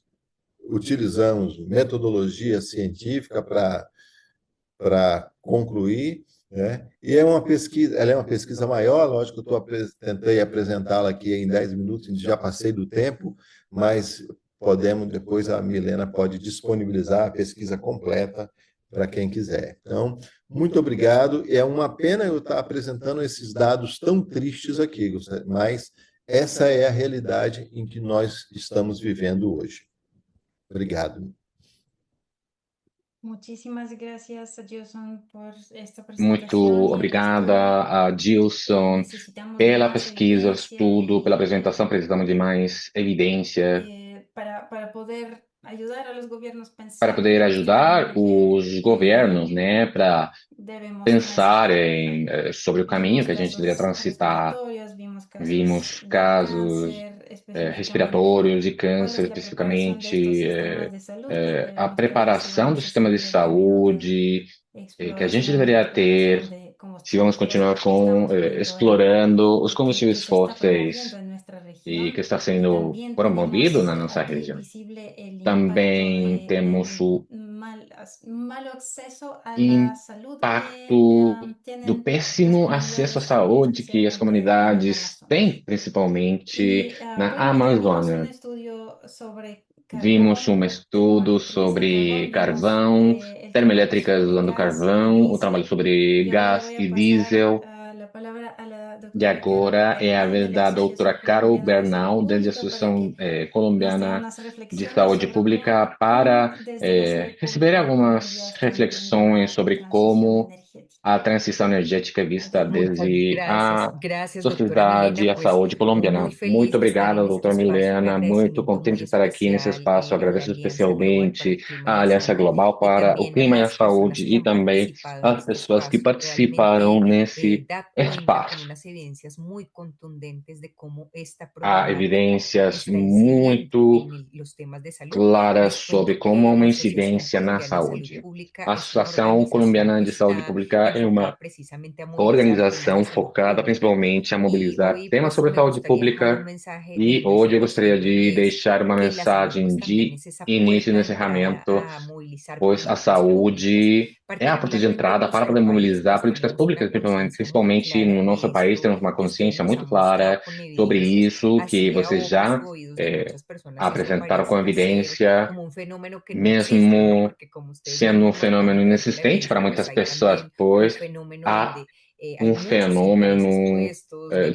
utilizamos metodologia científica para concluir, né? E ela é uma pesquisa maior, lógico que eu tentei apresentá-la aqui em 10 minutos, já passei do tempo, mas depois a Milena pode disponibilizar a pesquisa completa para quem quiser. Então, muito obrigado. É uma pena eu estar apresentando esses dados tão tristes aqui, mas essa é a realidade em que nós estamos vivendo hoje. Obrigado. Muchísimas gracias, Gilson, por esta Muito presentación y el obrigada estudio. a Gilson Necesitamos de pela más pesquisa, evidencia estudo, pela apresentação. Precisamos de mais evidência para poder ayudar a los gobiernos a para pensar poder en esta ajudar estrategia os governos, né, para debemos pensarem sobre o caminho vimos que a gente deveria casos transitar. respiratorios, vimos casos Vimos de casos cáncer específicamente. respiratórios de ¿Cuál câncer, es la preparación de estos especificamente sistemas de salud que a debemos tener si preparação do vamos a sistema de seguir el camino de saúde que a gente exploración y deveria ter explotación de se vamos combustibles continuar que com estamos viendo explorando os que combustíveis se está promoviendo fósseis en nuestra e que región? está Y sendo también promovido tenemos na nossa aquí região. visible el impacto Também temos o malo acceso a la salud que impacto do tienen las péssimo acesso à comunidades saúde que as especialmente en el comunidades Amazonas. têm, principalmente Y na por último, vimos un Amazônia. estudio sobre Vimos um carbón, como estudo utiliza el sobre carbón, vimos carvão, el trabajo termoelétricas sobre usando gas y carvão, o trabalho diésel. sobre Y ahora le gás voy e a pasar diesel. la palabra a la E doctora Carol agora é a Bernal, de vez la da doutora Asociación Carol Colombiana de Salud Bernal, da Pública, para Associação que nos dé Colombiana unas de reflexiones Saúde sobre Pública, cómo para desde la salud receber pública algumas Colombia está viviendo reflexões la sobre transición como energética. a transição energética é vista Adelante. desde Gracias, a gracias, doctora sociedade Milena. e a Pues saúde colombiana. muy Muito feliz de estar obrigada, en este doutora espacio, un Milena. Muito agradecimiento contente muy de estar aqui nesse especial espaço. a la Agradeço Alianza Global para especialmente el Clima y à la Aliança Salud Global y para o también a Clima e a las personas Saúde que e han também participado en às este pessoas que espacio. participaram Realmente nesse da cuenta con espaço. unas evidencias muy contundentes de cómo esta Há problemática evidências está incidiendo muito en los temas de salud. claras Les sobre cuento como há que uma la Asociación incidência na Colombiana de Salud saúde. Pública A es una Associação organización Colombiana que de Saúde está Pública é enfocada uma precisamente a movilizar temas organização de salud focada pública. principalmente a Y mobilizar hoy temas pues sobre me saúde gustaría dejar un pública mensaje de e hoje eu gostaria presentación de y es deixar uma que la salud mensagem pues también de es esa início de puerta de entrada encerramento, a movilizar pois a políticas públicas, saúde é a porta de particularmente en entrada para nuestro poder país mobilizar pues políticas tenemos una públicas, conciencia muy principalmente clara no de nosso país esto temos uma desde consciência nos muito ha clara mostrado con sobre evidencias isso, que así a vocês ojos já o oídos de muchas personas eso apresentaram com parezca ser evidência, como un fenómeno que no existe, ¿no? mesmo Porque como ustedes ya sendo um mismos acaban fenômeno de decir la inexistente para evidencia, pues muitas hay pessoas, también un pois fenómeno há donde hay um muchos intereses fenômeno puestos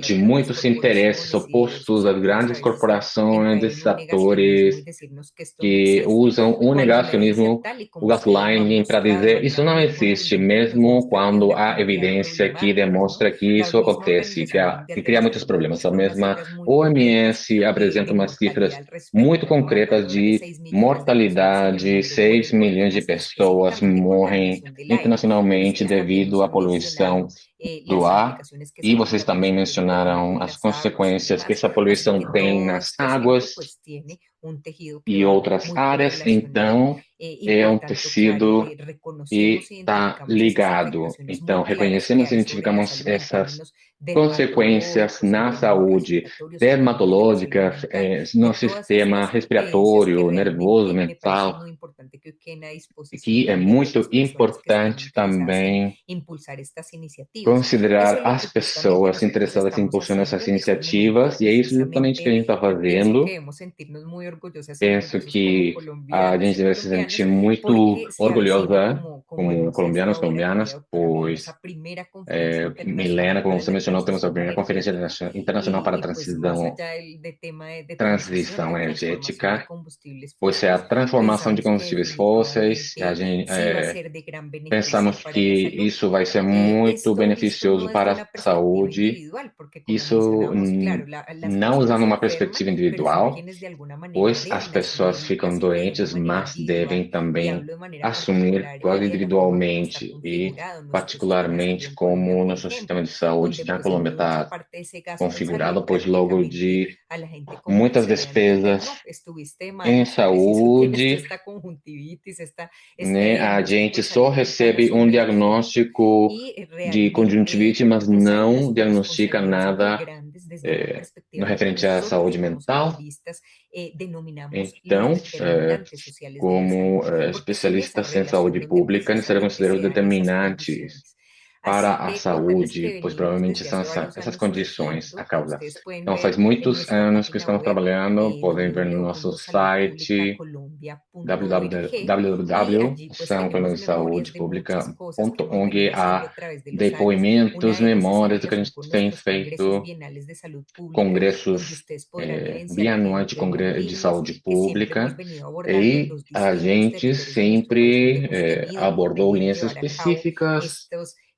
de de las grandes muitos interesses corporaciones y de sus opostos às actores a grandes veces corporações, entrar desses en un negacionismo y atores decirnos que esto no que existe, usam o cuando la evidencia negacionismo, tal y o como ustedes lo han gaslighting, para mostrado de dizer isso manera não muy existe, contundente, nos mesmo muestra que hay quando una há cantidad de evidência que problemáticas, ¿no? demonstra que La isso misma acontece, Organización que Mundial de cria la muitos Salud problemas. A muestra unas mesma cifras muy concretas OMS apresenta de umas mortalidad cifras al muito respecto, ¿no? concretas Alrededor de de 6 millones de personas en el mortalidade, mundo mueren 6 por milhões de temas pessoas específicamente de morrem contaminación del aire, pero internacionalmente ustedes también devido nos à han poluição mencionado do las ar. implicaciones que E esa vocês também contaminación tiene, por ejemplo, mencionaram en as las aguas y consequências que demás. essa Así poluição que tem todo nas este ejemplo águas pues tiene un tejido que e va outras muy áreas. correlacionado Então, y é por um tanto, claro, tecido e reconocemos e está identificamos esas ligado. afectaciones Então, muy claras que reconhecemos e hay sobre la identificamos salud en essas términos consequências dermatológicos, en na términos saúde respiratorios, en términos de la salud dermatológica, mental, no de todas sistema estas creencias que respiratório, nervoso, realmente me parece mental, muy importante que queden a disposición que é también de muito las personas que estén importante interesadas en também impulsar estas iniciativas. Eso considerar es lo as que justamente pessoas nosotros interessadas em estamos impulsionar essas haciendo en este momento, iniciativas, e é isso justamente que a precisamente gente está pienso que fazendo. debemos sentirnos muy orgullosa, estoy muy penso orgullosa como que a colombianas gente y deve se sentir colombianos, muito porque se avecina orgulhosa como, como bueno, se colombianos, decía ahora, colombianas, diría doctora Milena, pois, esa primera conferencia Milena, internacional como para você la mencionou, temos a transición primeira conferência energética. internacional para a Pues más transição, allá de tema de transición, transição de transformación de energética, combustibles pois é a fósiles, transformação de pensamos que combustíveis fósseis, a definitivamente gente, sí va a ser de gran beneficio pensamos para que la salud. isso vai ser muito Esto visto beneficioso no desde para una a perspectiva saúde, individual, porque como isso mencionamos, claro, las não personas usando se uma enferman, perspectiva pero son individual, quienes de alguna manera pois as deben pessoas asumir, ficam así que de una doentes, manera mas individual, devem y também hablo de manera assumir particular, quase de la forma como está individualmente e configurado nuestro sistema de salud particularmente en Colombia, como o por nosso sistema ejemplo, de saúde donde na pues Colômbia mucha está parte de esse gasto en salud configurado, pois logo prácticamente de a la gente como que muitas se le da a entender, despesas no, estuviste mal em y que preciso tienes saúde, esta conjuntivitis, este né? A diagnóstico gente de só salud mental, recebe um asúmelo todo. diagnóstico Y de realmente conjuntivite, mas pues hay unas não diagnostica responsabilidades muy nada grandes desde una no perspectiva en la que referente à nosotros saúde como mental. saludistas denominamos los Então, determinantes sociales de la salud, como porque son esa especialistas em relación saúde donde pública, necessário precisamente considerar os se dan esas determinantes condiciones. para Así a que contarles que saúde, pois venimos provavelmente desde são hace varios essas años condições a tejiendo, como causa. ustedes pueden Então, ver faz en muitos nuestra anos que página estamos web trabalhando, podem ver no nosso site www.saludpublicacolombia.org, y allí pues tenemos memorias de muchas cosas que hemos www.saludpublica.org venido haciendo há a través de los años. Una depoimentos, de ellas es en memórias do que a gente relación con tem nuestros congresos feito, bienales de salud pública, donde congressos ustedes podrán evidenciar que bianuais entre las de líneas saúde que siempre hemos pública, venido abordando, e los a distintos gente territorios de nuestro país donde sempre hemos tenido por abordou venir a linhas llevar a cabo específicas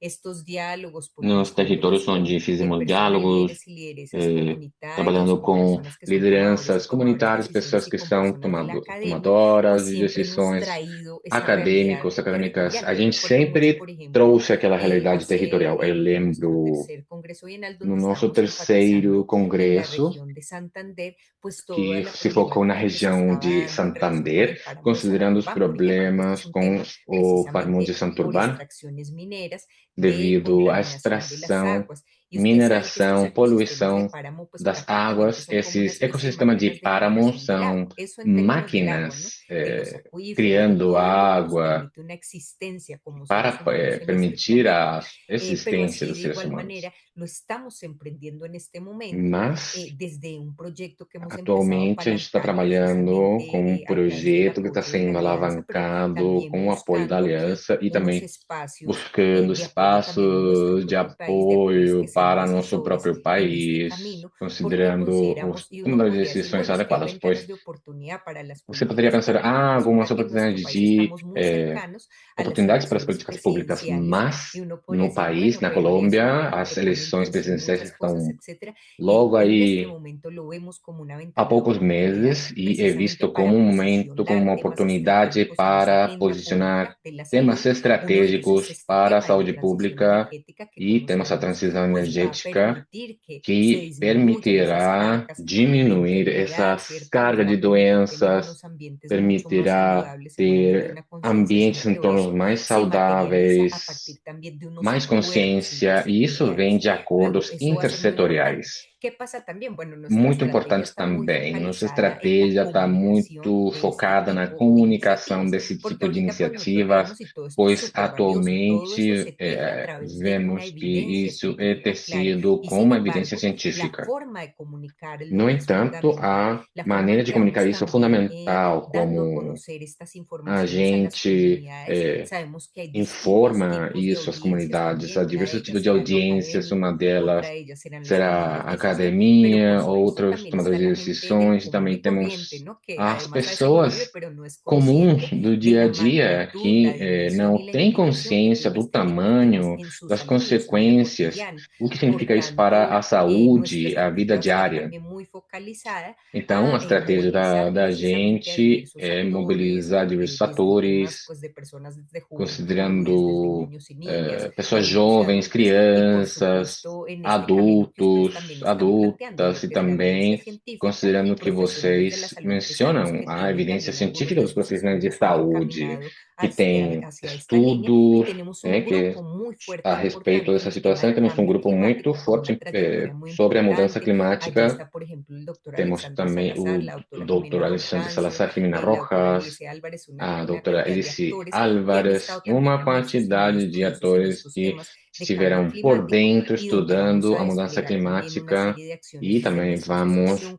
estos diálogos, porque nos los territórios congresos onde de fizemos personas, diálogos, líderes y lideresas comunitarios trabalhando o con com personas que son tomadores y lideranças tomadoras de comunitárias, pessoas decisiones y que con são personas de la academia, pues tomadoras de siempre hemos decisões, traído esa realidad acadêmicos, acadêmicas. territorial. A Yo gente recuerdo mucho, sempre por ejemplo, trouxe aquela realidade territorial. Eu en nuestro lembro tercer congreso bienal, no donde nosso estábamos terceiro enfatizando en la congresso, región de Santander, pues toda que la se focou na problemática que se região estaba de dando en relación con el Santander, páramo de considerando os Santurbán, por ejemplo, que este es problemas un com tema o Parmo de precisamente por Santurbán, extracciones mineras de devido à contaminación de las extração, aguas. Y ustedes saben que estos mineração, ecosistemas de poluição páramo, pues das prácticamente águas. son como una Esses especie de ecossistemas de máquinas de páramo generación del são agua. Eso en términos del agua, ¿no? máquinas De los acuíferos, de criando todo lo que nos água permite una existencia como para seres humanos en este permitir planeta, a pero existência así dos de seres igual humanos. manera lo estamos emprendiendo en este momento Mas desde un proyecto que hemos empezado a atualmente a gente está apalancar trabalhando precisamente com um a través del projeto que está apoyo de la sendo alianza, pero alavancado también com o apoio da buscando que aliança e unos também espacios buscando de apoyo también en nuestro espaços de propio país, de apoyos que apoio sean para nosso decisores próprio en este país, camino, porque considerando consideramos, os y uno tomadores de podría decir, decisões bueno, es que hay adequadas, ventanas pois de oportunidad para las você poderia políticas pensar, públicas. algumas Resulta que en nuestro oportunidades país de estamos muy cercanos a las oportunidades para as elecciones políticas públicas, presidenciales, y mas uno podría no decir, país, bueno, na pero eso Colômbia, as pone en eleições tensión presidenciais muchas cosas, estão etcétera, logo y en este aí momento lo vemos como una há ventana de poucos oportunidad meses e é precisamente visto como para um momento, como posicionar uma temas oportunidade estratégicos en esa para agenda posicionar pública de la temas salud. Uno de ellos es estratégicos este para a tema de la saúde transición pública energética que, e como temos a sabemos, transição pues va a energética permitir que se que disminuyan esas permitirá cargas de diminuir enfermedad, essas ¿cierto? Nos cargas va de a permitir tener doenças, unos ambientes mucho más permitirá saludables, seguramente ter una concienciación, ambientes, pero entornos eso mais se materializa a partir saudáveis, también de unos mais acuerdos consciência, e isso vem intersectoriales. de Luego, acordos eso va a ser muy importante. intersetoriais. ¿Qué pasa también? Bueno, nuestra Muito estrategia importante está muy também. Nossa focalizada en la estratégia está comunicación muito de este focada na tipo de comunicação iniciativas, desse porque tipo de ahorita pues nosotros iniciativas, vemos y todo esto es pois súper valioso, todo eso se atualmente teje a través de una vemos que evidencia isso é científica clara tecido y com sin uma evidência embargo, la científica. forma de comunicar es lo No que es entanto, fundamental, a la forma en maneira de que comunicar vamos isso é también fundamental, dando a como conocer estas a informaciones a las gente comunidades. Sabemos que hay distintos informa tipos de isso às audiencias comunidades. Há también, una de diversos tipos ellas de será lo audiências, uma académico, otra delas de ellas serán los será tomadores a de decisión, pero por academia, supuesto outros también está tomadores de la gente decisões, e común também y corriente, temos ¿no? Que as además a veces lo vive, pessoas pero no es comuns consciente do de dia a la dia magnitud, la que dimensión y não la têm implicación que consciência tiene do este tipo de temas tamanho en su das salud y en su vida consequências, cotidiana. o que Por significa isso para tanto, a nuestra saúde, a vida estrategia va a estar diária. también muy focalizada Então, a a estratégia movilizar da precisamente a gente diversos é actores, mobilizar diversos desde temas atores, pues, de personas desde juventudes, desde considerando niños y niñas, pessoas adultos y jovens, adultas, y por crianças, supuesto en este camino que ustedes adultos, también están planteando, en lo adultas, e que es la evidencia também científica, considerando que profesionales de la vocês salud que sabemos mencionam que a tienen evidência también algunos científica de dos sus profissionais de estudios han saúde, encaminado que têm hacia esta línea, y estudos, tenemos né, un que grupo muy fuerte a e respeito importante en dessa el tema situação, e de temos um cambio grupo muito climático con una forte trayectoria muy sobre a mudança importante. Allá climática. está, por ejemplo, el doctor Temos Alexandra também Salazar, o la doctora doutor Jimena Alexandre Horcancio, Salazar, Jimena la doctora Rojas, Elice Álvarez, a una doutora cantidad de Elice actores que han Álvares, estado e uma también inmersos en quantidade de estudios y en atores estos que temas estiveram por dentro estudando a mudança climática e também vamos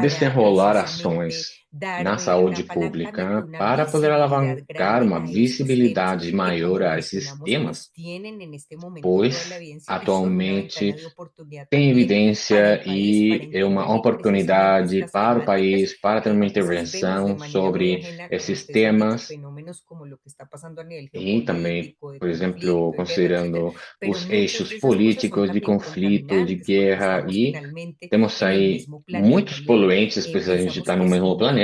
desenrolar ações na saúde pública para poder alavancar uma visibilidade maior a esses temas, pois atualmente tem evidência e é uma oportunidade para o país para ter uma intervenção sobre esses temas e também, por exemplo, considerando os eixos políticos de conflito, de guerra e temos aí muitos poluentes, pois a gente está no mesmo planeta.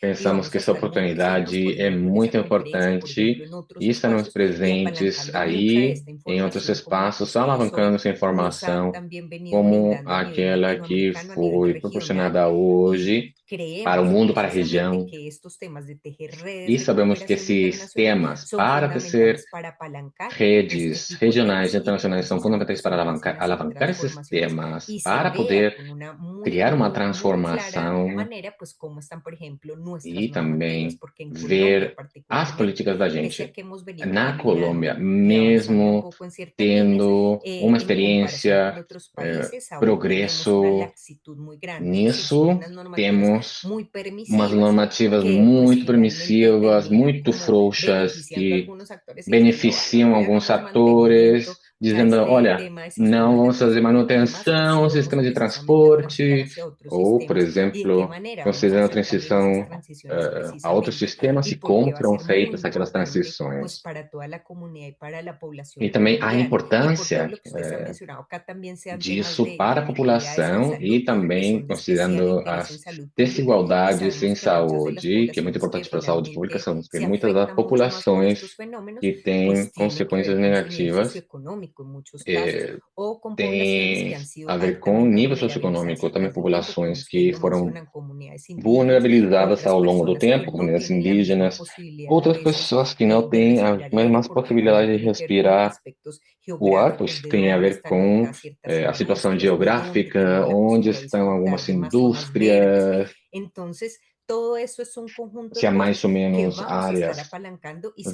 Pensamos que essa oportunidade é muito importante e estaremos presentes aí em outros espaços, alavancando essa informação como aquela que foi proporcionada hoje para o mundo, para a região. E sabemos que esses temas para tecer redes regionais e internacionais são fundamentais para alavancar esses temas, para poder criar uma transformação e também ver as políticas da gente. Na Colômbia, mesmo tendo uma experiência, progresso nisso, temos umas normativas muito permissivas, muito frouxas, que beneficiam alguns atores, dizendo, olha, não vamos fazer manutenção ao sistema de transporte, ou, por exemplo, considerando a transição a outros sistemas e como serão feitas aquelas transições. E também a importância disso para a população e também considerando as desigualdades em saúde, que é muito importante para a saúde pública, são porque muitas das populações que têm consequências negativas tem a ver com o nível socioeconômico, também populações que foram vulnerabilizadas ao longo do tempo, comunidades indígenas, outras pessoas que não têm as mesmas possibilidades de respirar o ar, pois tem a ver com a situação geográfica, onde estão algumas indústrias, se há mais ou menos áreas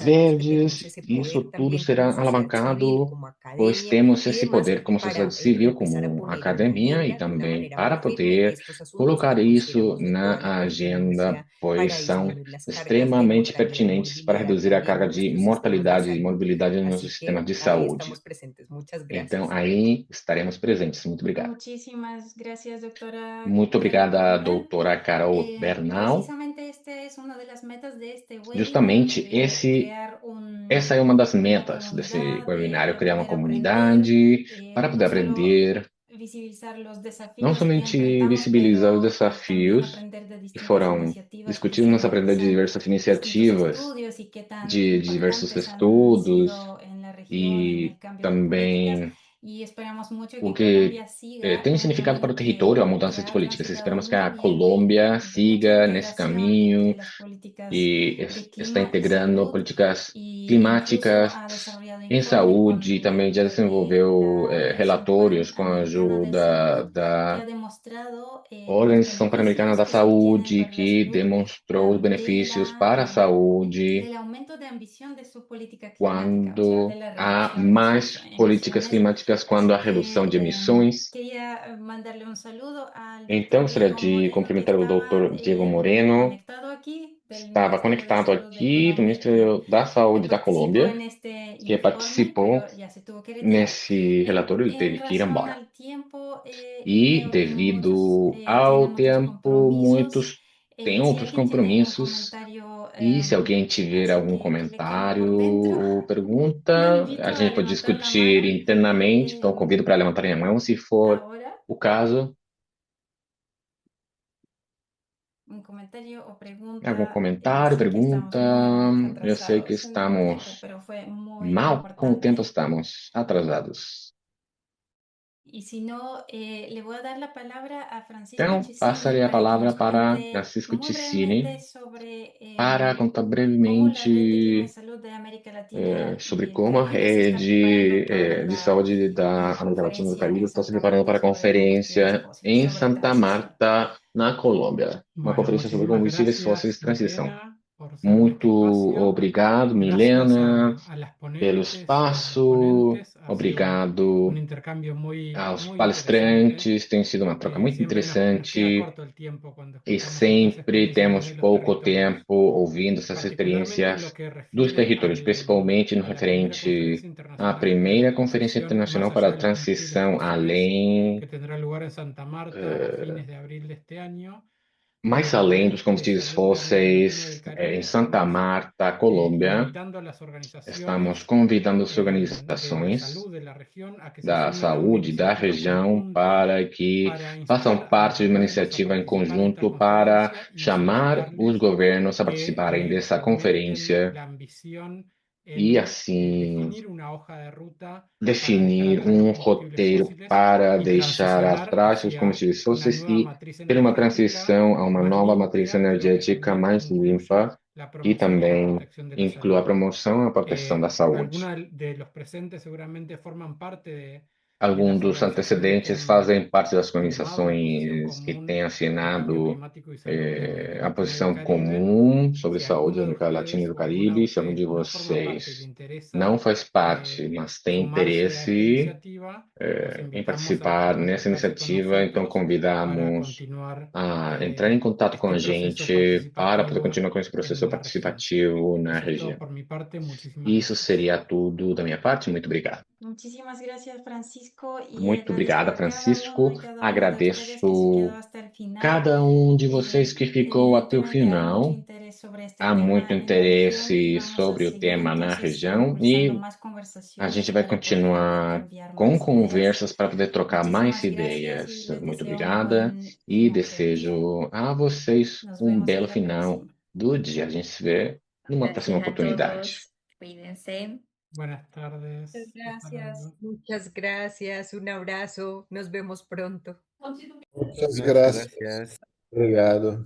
verdes, isso tudo será alavancado, pois temos esse poder como sociedade civil, como academia e também para poder colocar isso na agenda, pois são extremamente pertinentes para reduzir a carga de mortalidade e morbilidade nos sistemas de saúde. Então, aí estaremos presentes. Muito obrigado. Muchísimas gracias, doctora. Muito obrigada, doutora Carol Bernal. Justamente essa é uma das metas desse webinário, criar uma comunidade para poder aprender, não somente visibilizar os desafios que foram discutidos, mas aprender de diversas iniciativas, de diversos estudos e também o que tem significado para o território a mudança de políticas. Esperamos que a Colômbia siga nesse caminho e está integrando políticas climáticas em saúde, também já desenvolveu relatórios com a ajuda da Organização Pan-Americana da Saúde, que demonstrou os benefícios para a saúde quando há mais políticas climáticas, quando há redução de emissões. Então, gostaria de cumprimentar o Dr. Diego Moreno, estava conectado aqui do Ministério da Saúde da Colômbia, que participou nesse relatório, ele teve que ir embora. E, devido ao tempo, muitos têm outros compromissos. E se alguém tiver algum comentário ou pergunta, a gente pode discutir internamente. Então, convido para levantarem a mão, se for o caso. Algum comentário, pergunta? Eu sei que estamos mal com o tempo, estamos atrasados. Então, passarei a palavra para Francisco Ticini para contar brevemente sobre como a rede de saúde da América Latina e do Caribe está se preparando para a conferência em Santa Marta, na Colômbia. Uma conferência sobre combustíveis fósseis de transição. Muito obrigado, Milena, pelo espaço. Obrigado aos palestrantes. Tem sido uma troca muito interessante e sempre temos pouco tempo ouvindo essas experiências dos territórios, principalmente no referente à primeira Conferência Internacional para a Transição Além, mais além dos combustíveis fósseis, em Santa Marta, Colômbia. Estamos convidando as organizações da saúde da região para que façam parte de uma iniciativa em conjunto para chamar os governos a participarem dessa conferência e, assim, definir um roteiro para deixar atrás os combustíveis fósseis e ter uma transição a uma nova matriz energética mais limpa e também inclui a promoção e a proteção da saúde. Alguns dos antecedentes fazem parte das organizações que têm assinado a posição comum sobre saúde da América Latina e do Caribe. Se algum de vocês não faz parte, mas tem interesse em participar nessa iniciativa, então convidamos a entrar em contato com a gente para poder continuar com esse processo participativo na região. Isso seria tudo da minha parte. Muito obrigado. Muchísimas gracias, Francisco. Muito obrigada, Francisco. Agradeço cada de vocês que ficou até o final. Há muito interesse sobre o tema na região e a gente vai continuar com conversas para poder trocar mais ideias. Muito obrigada e desejo a vocês um belo final do dia. A gente se vê numa próxima oportunidade. Cuídense. Buenas tardes. Gracias. Muchas gracias, un abrazo, nos vemos pronto. Muchas gracias. Obrigado.